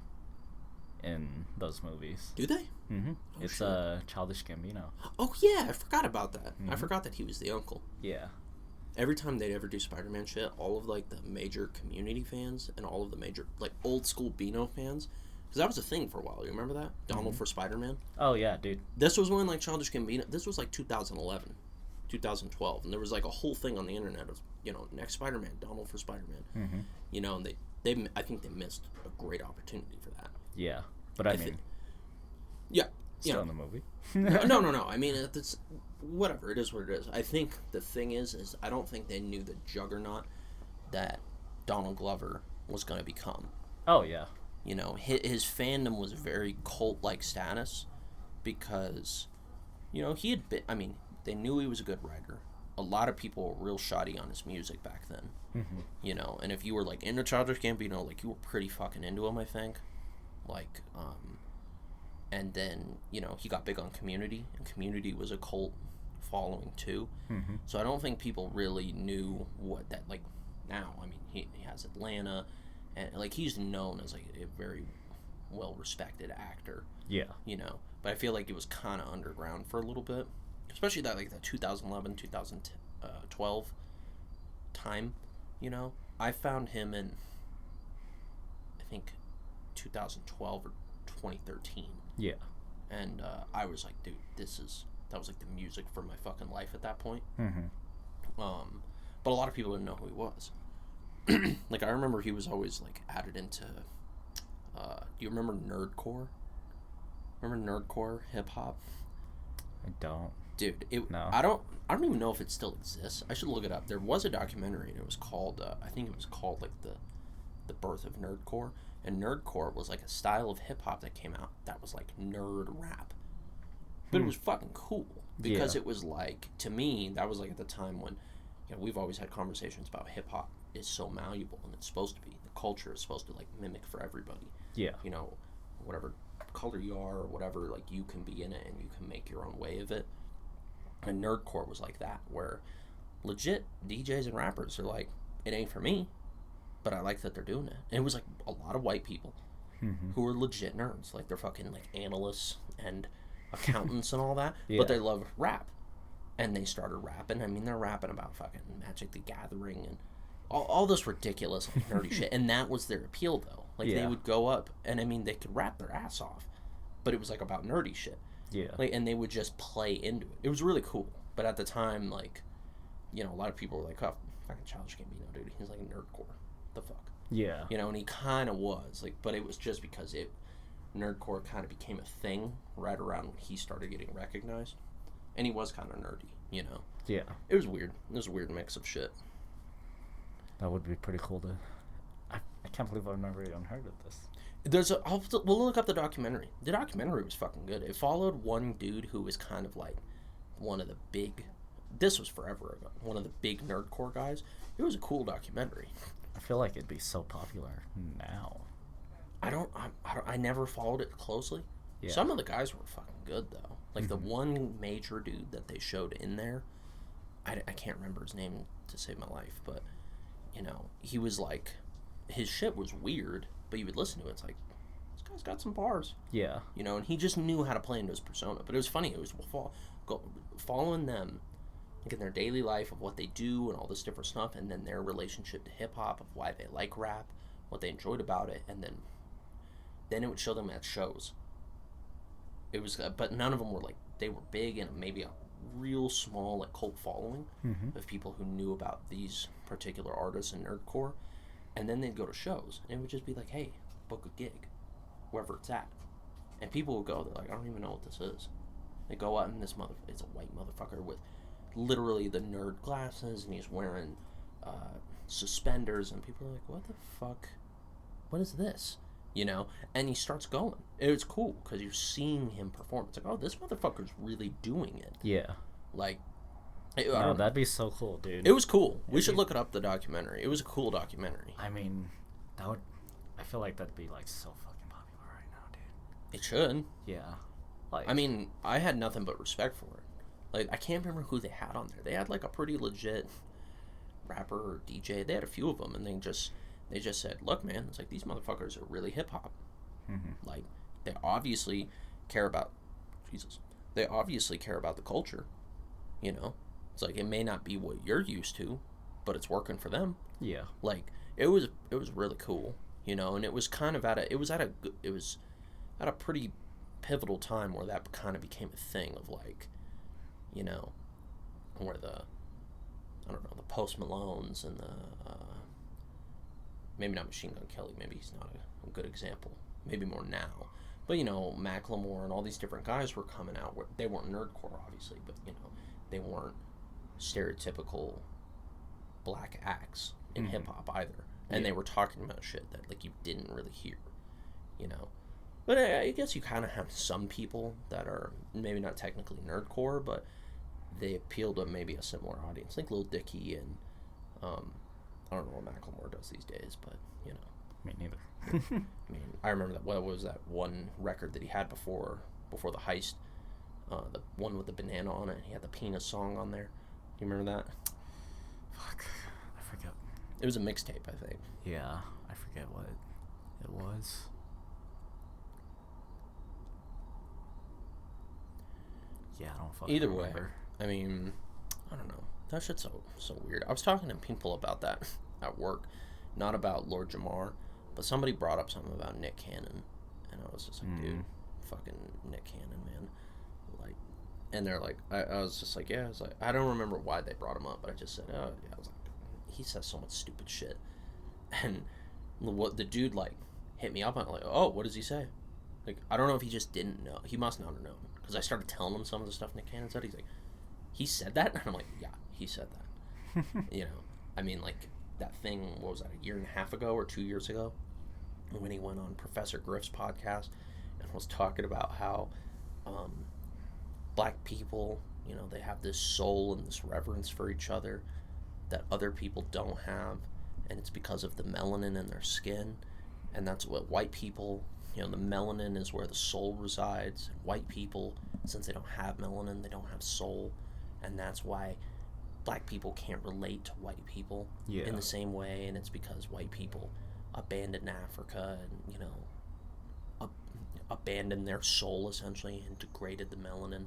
A: in those movies.
B: Do they?
A: Mm-hmm.
B: Oh,
A: It's
B: shit.
A: Childish Gambino.
B: Oh, yeah, I forgot about that. I
A: Mhm.
B: forgot that he was the uncle.
A: Yeah.
B: Every time they'd ever do Spider-Man shit, all of, like, the major Community fans and all of the major, like, old-school Beano fans, because that was a thing for a while. You remember that? Donald for Spider-Man?
A: Oh, yeah, dude.
B: This was when, like, Childish Gambino, this was, like, 2011, 2012, and there was, like, a whole thing on the internet of, you know, next Spider-Man, Donald for Spider-Man.
A: Mm-hmm.
B: You know, and I think they missed a great opportunity for that.
A: Yeah. But, I
B: thi-
A: mean,
B: Yeah.
A: still
B: Yeah.
A: in the movie.
B: No. I mean, it's whatever. It is what it is. I think the thing is I don't think they knew the juggernaut that Donald Glover was going to become.
A: Oh, yeah.
B: You know, his fandom was very cult-like status because, you know, he had been, I mean, they knew he was a good writer. A lot of people were real shoddy on his music back then.
A: Mm-hmm.
B: You know, and if you were, like, into Childish Gambino, like, you were pretty fucking into him, I think. Like, and then, you know, he got big on Community, and Community was a cult following, too.
A: Mm-hmm.
B: So I don't think people really knew what that, like, now. I mean, he has Atlanta, and, like, he's known as, like, a very well-respected actor,
A: Yeah.
B: you know. But I feel like it was kind of underground for a little bit. Especially that, like, the 2011, 2012 time, you know. I found him in, I think, 2012 or 2013.
A: Yeah.
B: And I was like, dude, that was like the music for my fucking life at that point.
A: Mm-hmm.
B: But a lot of people didn't know who he was. Like, I remember he was always, like, added into, do you remember Nerdcore? Remember Nerdcore hip-hop?
A: I don't.
B: Dude,
A: No.
B: I don't even know if it still exists. I should look it up. There was a documentary, and it was called, I think it was called, like, the birth of Nerdcore. And Nerdcore was, like, a style of hip-hop that came out that was, like, nerd rap. But it was fucking cool. Because
A: Yeah.
B: it was, like, to me, that was, like, at the time when, you know, we've always had conversations about hip-hop is so malleable, and it's supposed to be. The culture is supposed to, like, mimic for everybody.
A: Yeah.
B: You know, whatever color you are or whatever, like, you can be in it, and you can make your own way of it. And Nerdcore was like that, where legit DJs and rappers are like, it ain't for me, but I like that they're doing it. And it was like a lot of white people
A: Mm-hmm.
B: who are legit nerds, like they're fucking like analysts and accountants and all that,
A: Yeah.
B: but they love rap. And they started rapping. I mean, they're rapping about fucking Magic the Gathering and, all this ridiculous like, nerdy shit, and that was their appeal though. Like they
A: Yeah.
B: would go up, and I mean they could rap their ass off, but it was like about nerdy shit.
A: Yeah.
B: Like, and they would just play into it. It was really cool. But at the time, like, you know, a lot of people were like, "Oh, fucking Childish Gambino, dude. He's like nerdcore. The fuck."
A: Yeah.
B: You know, and he kind of was like, but it was just because nerdcore kind of became a thing right around when he started getting recognized, and he was kind of nerdy. You know.
A: Yeah.
B: It was weird. It was a weird mix of shit.
A: That would be pretty cool to. I can't believe I've never even heard of this.
B: We'll look up the documentary. The documentary was fucking good. It followed one dude who was kind of like one of the big. This was forever ago. One of the big nerdcore guys. It was a cool documentary.
A: I feel like it'd be so popular now.
B: I never followed it closely.
A: Yeah.
B: Some of the guys were fucking good though. Like the one major dude that they showed in there, I can't remember his name to save my life, but you know, he was like, his shit was weird, but you would listen to it, it's like, this guy's got some bars.
A: Yeah.
B: You know, and he just knew how to play into his persona. But it was funny. It was following them, like in their daily life of what they do and all this different stuff, and then their relationship to hip hop, of why they like rap, what they enjoyed about it, and then it would show them at shows. It was, but none of them were like, they were big and maybe a real small like cult following of people who knew about these particular artists and nerdcore, and then they'd go to shows and it would just be like, hey, book a gig wherever it's at, and people would go, they're like, I don't even know what this is. They go out and it's a white motherfucker with literally the nerd glasses, and he's wearing suspenders, and people are like, what the fuck, what is this, you know? And he starts going. It was cool because you're seeing him perform. It's like, oh, this motherfucker's really doing it.
A: Yeah.
B: Like,
A: No, that'd be so cool, dude.
B: it was cool. We should look it up, the documentary. It was a cool documentary.
A: I mean, that would. I feel like that'd be like so fucking popular right now, dude.
B: It should.
A: Yeah. Like.
B: I mean, I had nothing but respect for it. Like, I can't remember who they had on there. They had like a pretty legit rapper or DJ. They had a few of them, and they just said, look, man, it's like these motherfuckers are really hip hop. Like, they obviously care about They obviously care about the culture. You know, it's like it may not be what you're used to, but it's working for them.
A: Yeah.
B: Like, it was really cool. You know, and it was kind of at a pretty pivotal time where that kind of became a thing of like, you know, where the Post Malones and the maybe not Machine Gun Kelly, maybe he's not a good example, maybe more now, but you know, Macklemore and all these different guys were coming out where they weren't nerdcore obviously, but you know, they weren't stereotypical black acts in hip hop either, and they were talking about shit that like you didn't really hear, you know. But I guess you kind of have some people that are maybe not technically nerdcore, but they appeal to maybe a similar audience, like Lil Dicky and I don't know what Macklemore does these days, but you know.
A: Me neither.
B: I mean, I remember that. What was that one record that he had before the heist? The one with the banana on it. He had the penis song on there. Do you remember that?
A: Fuck. I forget.
B: It was a mixtape, I think.
A: Yeah. I forget what it was. Yeah, I don't fucking
B: Either
A: remember.
B: way, I mean, I don't know. That shit's so weird. I was talking to people about that at work, not about Lord Jamar, but somebody brought up something about Nick Cannon, and I was just like, dude, fucking Nick Cannon, man. Like, and they're like, I was just like, yeah. I was like, I don't remember why they brought him up, but I just said, oh yeah. I was like, he says so much stupid shit, and what the dude like hit me up on, like, oh, what does he say? Like, I don't know if he just didn't know. He must not have known, because I started telling him some of the stuff Nick Cannon said. He's like, he said that? And I'm like, yeah, he said that. You know, I mean, like, that thing, what was that, a year and a half ago or 2 years ago, when he went on Professor Griff's podcast and was talking about how black people, you know, they have this soul and this reverence for each other that other people don't have, and it's because of the melanin in their skin, and that's what white people, you know, the melanin is where the soul resides. White people, since they don't have melanin, they don't have soul, and that's why black people can't relate to white people in the same way, and it's because white people abandoned Africa and, you know, abandoned their soul essentially and degraded the melanin,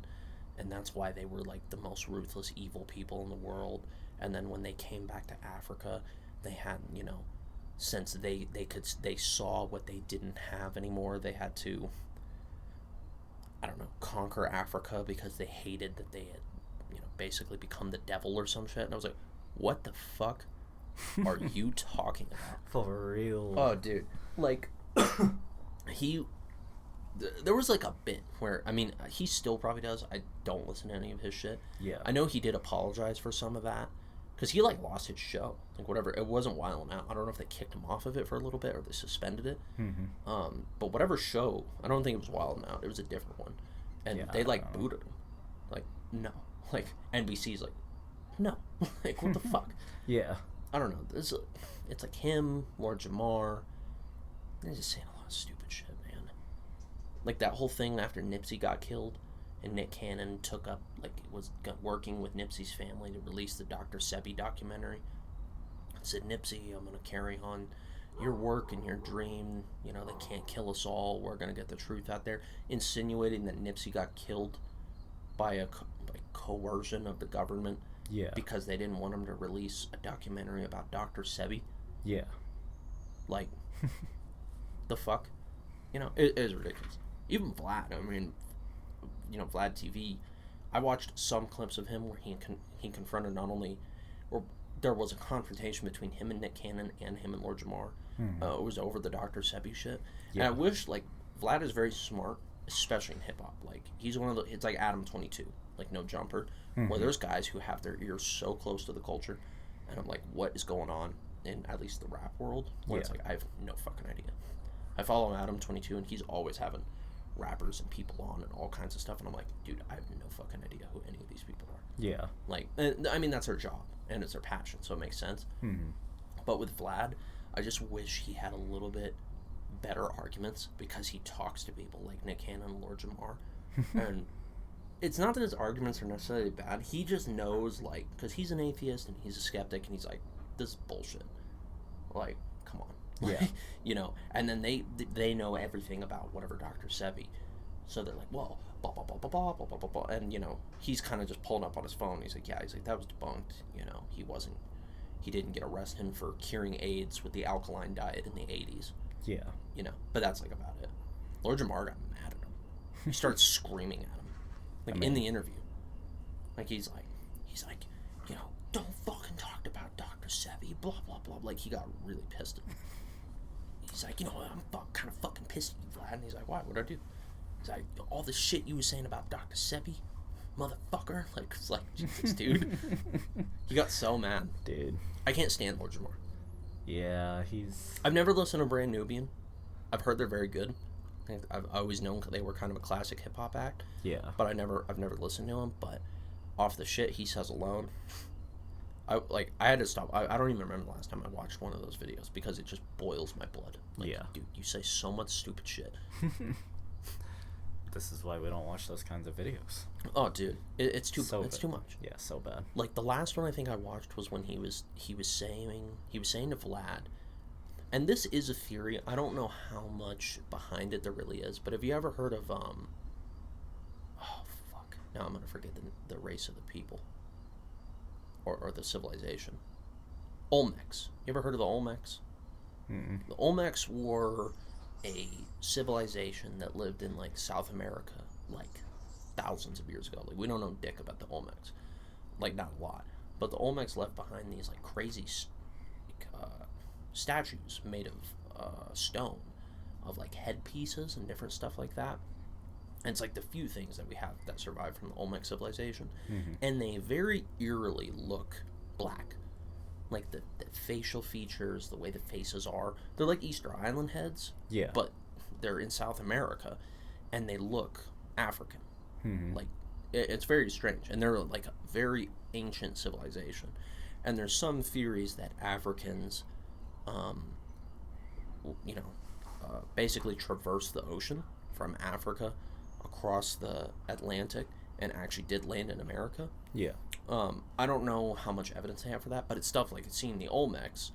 B: and that's why they were like the most ruthless evil people in the world. And then when they came back to Africa, they had, since they saw what they didn't have anymore, they had to, I don't know, conquer Africa because they hated that they had, basically become the devil or some shit. And I was like, what the fuck are you talking about?
A: For real.
B: Oh, dude. Like, there was like a bit where, I mean, he still probably does. I don't listen to any of his shit.
A: Yeah.
B: I know he did apologize for some of that. Because he, like, lost his show. Like, whatever. It wasn't Wild 'N Out. I don't know if they kicked him off of it for a little bit or they suspended it.
A: Mm-hmm.
B: But whatever show, I don't think it was Wild 'N Out. It was a different one. And they, like, booted him. Like, no. Like, NBC's like, no. Like, what the fuck?
A: Yeah.
B: I don't know. It's like him, Lord Jamar. They're just saying a lot of stupid shit, man. Like, that whole thing after Nipsey got killed. And Nick Cannon took up, working with Nipsey's family to release the Dr. Sebi documentary. Said, Nipsey, I'm going to carry on your work and your dream. They can't kill us all. We're going to get the truth out there. Insinuating that Nipsey got killed by coercion of the government.
A: Yeah.
B: Because they didn't want him to release a documentary about Dr. Sebi.
A: Yeah.
B: Like, the fuck? It is ridiculous. Even Vlad, I mean... Vlad TV, I watched some clips of him where he confronted not only, or there was a confrontation between him and Nick Cannon and him and Lord Jamar. It was over the Dr. Sebi shit. Yeah. And I wish, Vlad is very smart, especially in hip-hop. He's one of it's like Adam 22, No Jumper, where there's guys who have their ears so close to the culture, and I'm like, what is going on in at least the rap world? Where it's I have no fucking idea. I follow Adam 22, and he's always having rappers and people on and all kinds of stuff, and I'm like, dude, I have no fucking idea who any of these people are.
A: Yeah.
B: I mean, that's their job and it's their passion, so it makes sense. But with Vlad, I just wish he had a little bit better arguments, because he talks to people like Nick Cannon and Lord Jamar. And it's not that his arguments are necessarily bad, he just knows, because he's an atheist and he's a skeptic, and he's like, this is bullshit. Come on.
A: Yeah.
B: And then they know everything about whatever Dr. Sebi. So they're like, well, blah, blah, blah, blah, blah, blah, blah, blah, blah. And, he's kind of just pulling up on his phone. He's like, that was debunked. He didn't get arrested for curing AIDS with the alkaline diet in the 80s.
A: Yeah.
B: But that's, about it. Lord Jamar got mad at him. He started screaming at him. In the interview. He's like, don't fucking talk about Dr. Sebi, blah, blah, blah. He got really pissed at him. He's like, I'm kind of fucking pissed at you, Vlad. And he's like, why? What'd I do? He's like, all the shit you were saying about Dr. Sebi, motherfucker. It's like, Jesus, dude. He got so mad.
A: Dude.
B: I can't stand Lord Jamar.
A: Yeah,
B: I've never listened to Brand Nubian. I've heard they're very good. I've always known they were kind of a classic hip-hop act.
A: Yeah.
B: But I've never listened to him. But off the shit he says alone... I had to stop. I don't even remember the last time I watched one of those videos, because it just boils my blood.
A: Yeah.
B: Dude, you say so much stupid shit.
A: This is why we don't watch those kinds of videos.
B: Oh, dude, it's too much.
A: Yeah, so bad.
B: The last one I think I watched was when he was saying to Vlad, and this is a theory. I don't know how much behind it there really is, but have you ever heard of oh fuck, now I'm gonna forget the race of the people. Or the civilization. Olmecs. You ever heard of the Olmecs?
A: Mm-mm.
B: The Olmecs were a civilization that lived in South America thousands of years ago. We don't know dick about the Olmecs. Not a lot. But the Olmecs left behind these crazy statues made of stone, of headpieces and different stuff like that. And it's the few things that we have that survived from the Olmec civilization.
A: Mm-hmm.
B: And they very eerily look black. The facial features, the way the faces are. They're like Easter Island heads.
A: Yeah.
B: But they're in South America. And they look African.
A: Mm-hmm.
B: It's very strange. And they're a very ancient civilization. And there's some theories that Africans, basically traverse the ocean from Africa across the Atlantic and actually did land in America.
A: Yeah.
B: I don't know how much evidence they have for that, but it's stuff seeing the Olmecs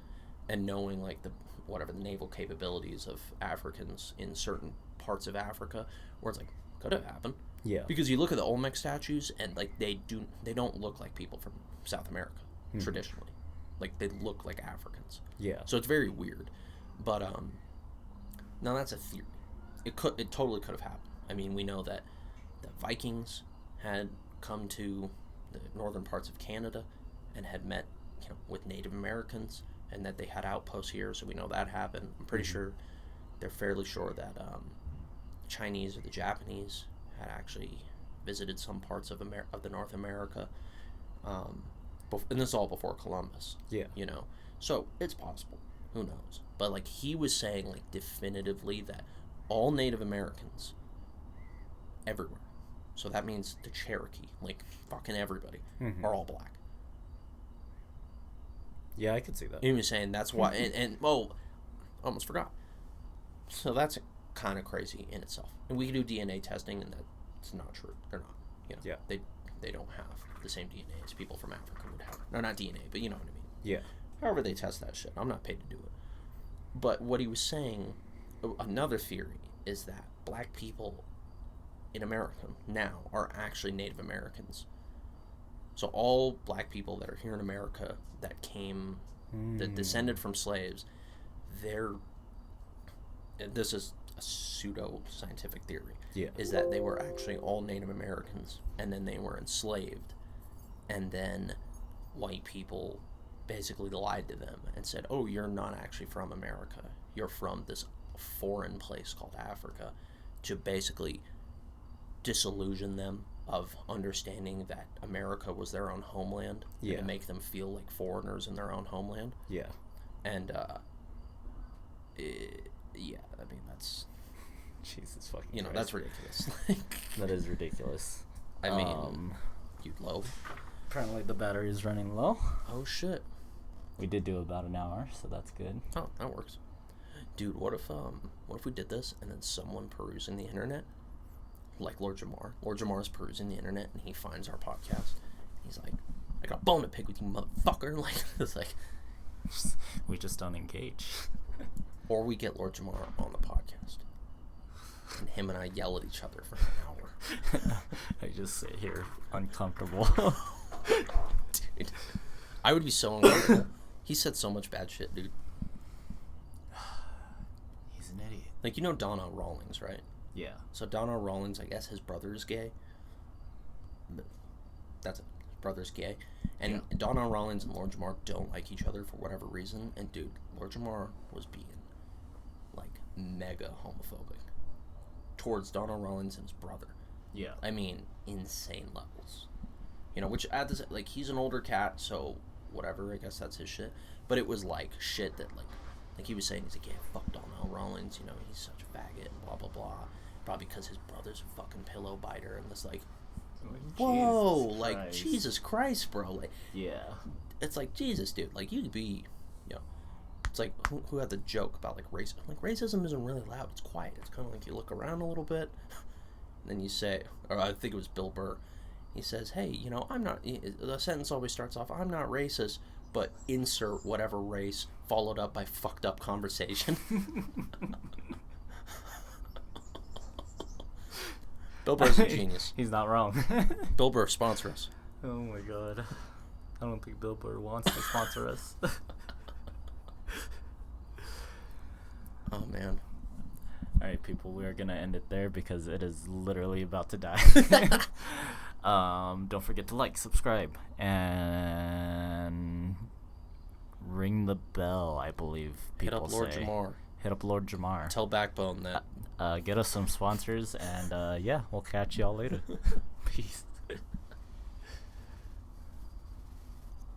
B: and knowing the naval capabilities of Africans in certain parts of Africa, where it's could have happened.
A: Yeah.
B: Because you look at the Olmec statues and they don't look like people from South America traditionally. Like, they look like Africans.
A: Yeah.
B: So it's very weird. But now that's a theory. It totally could have happened. I mean, we know that the Vikings had come to the northern parts of Canada and had met, with Native Americans, and that they had outposts here. So we know that happened. I'm pretty sure they're fairly sure that Chinese or the Japanese had actually visited some parts of the North America. And this is all before Columbus.
A: Yeah.
B: So it's possible. Who knows? But like, he was saying, like, definitively that all Native Americans everywhere, so that means the Cherokee, like fucking everybody, are all black.
A: Yeah, I could see that.
B: He was saying that's why, and almost forgot. So that's kind of crazy in itself. And we can do DNA testing, and that's not true. They're not.
A: Yeah.
B: They don't have the same DNA as people from Africa would have. No, not DNA, but you know what I mean.
A: Yeah.
B: However they test that shit, I'm not paid to do it. But what he was saying, another theory, is that black people in America now are actually Native Americans. So all black people that are here in America that came, that descended from slaves, this is a pseudo-scientific theory, is that they were actually all Native Americans, and then they were enslaved, and then white people basically lied to them and said, oh, you're not actually from America, you're from this foreign place called Africa, to basically disillusion them of understanding that America was their own homeland, and to make them feel like foreigners in their own homeland.
A: Yeah.
B: And I mean, that's
A: Jesus fucking Christ.
B: That's ridiculous.
A: That is ridiculous.
B: I mean, you low.
A: Apparently the battery is running low.
B: Oh shit.
A: We did do about an hour, so that's good.
B: Oh, that works. Dude, what if we did this and then someone perusing the internet, like Lord Jamar. Lord Jamar is perusing the internet and he finds our podcast. He's like, I got a bone to pick with you, motherfucker. Like, it's like,
A: we just don't engage.
B: Or we get Lord Jamar on the podcast, and him and I yell at each other for an hour.
A: I just sit here uncomfortable.
B: Dude, I would be so uncomfortable. He said so much bad shit, dude.
A: He's an idiot.
B: Like, Donnell Rawlings, right?
A: Yeah.
B: So Donnell Rawlings, I guess his brother is gay. But that's it. His brother's gay. And Donnell Rawlings and Lord Jamar don't like each other for whatever reason. And dude, Lord Jamar was being like mega homophobic towards Donnell Rawlings and his brother.
A: Yeah.
B: I mean, insane levels. Which at this, like, he's an older cat, so whatever, I guess that's his shit. But it was like shit that like he was saying, he's like, yeah, fuck Donnell Rawlings, he's such a faggot and blah blah blah. Probably because his brother's a fucking pillow biter, and it's like, whoa,
A: Jesus
B: like
A: Christ.
B: Jesus Christ, bro. Like,
A: yeah.
B: It's like, Jesus, dude, like, you could be, it's like, who had the joke about like race? Like, racism isn't really loud, it's quiet. It's kind of like you look around a little bit, and then you say, or I think it was Bill Burr. He says, hey, I'm not, the sentence always starts off, I'm not racist, but insert whatever race, followed up by fucked up conversation. Bill Burr's a genius.
A: He's not wrong.
B: Bill Burr, sponsor us.
A: Oh my god. I don't think Bill Burr wants to sponsor us.
B: Oh, man.
A: Alright, people, we are going to end it there because it is literally about to die. Don't forget to like, subscribe, and ring the bell, I believe people
B: Hit up Lord
A: say.
B: Jamar.
A: Hit up Lord Jamar.
B: Tell Backbone that.
A: Get us some sponsors, and we'll catch y'all later. Peace.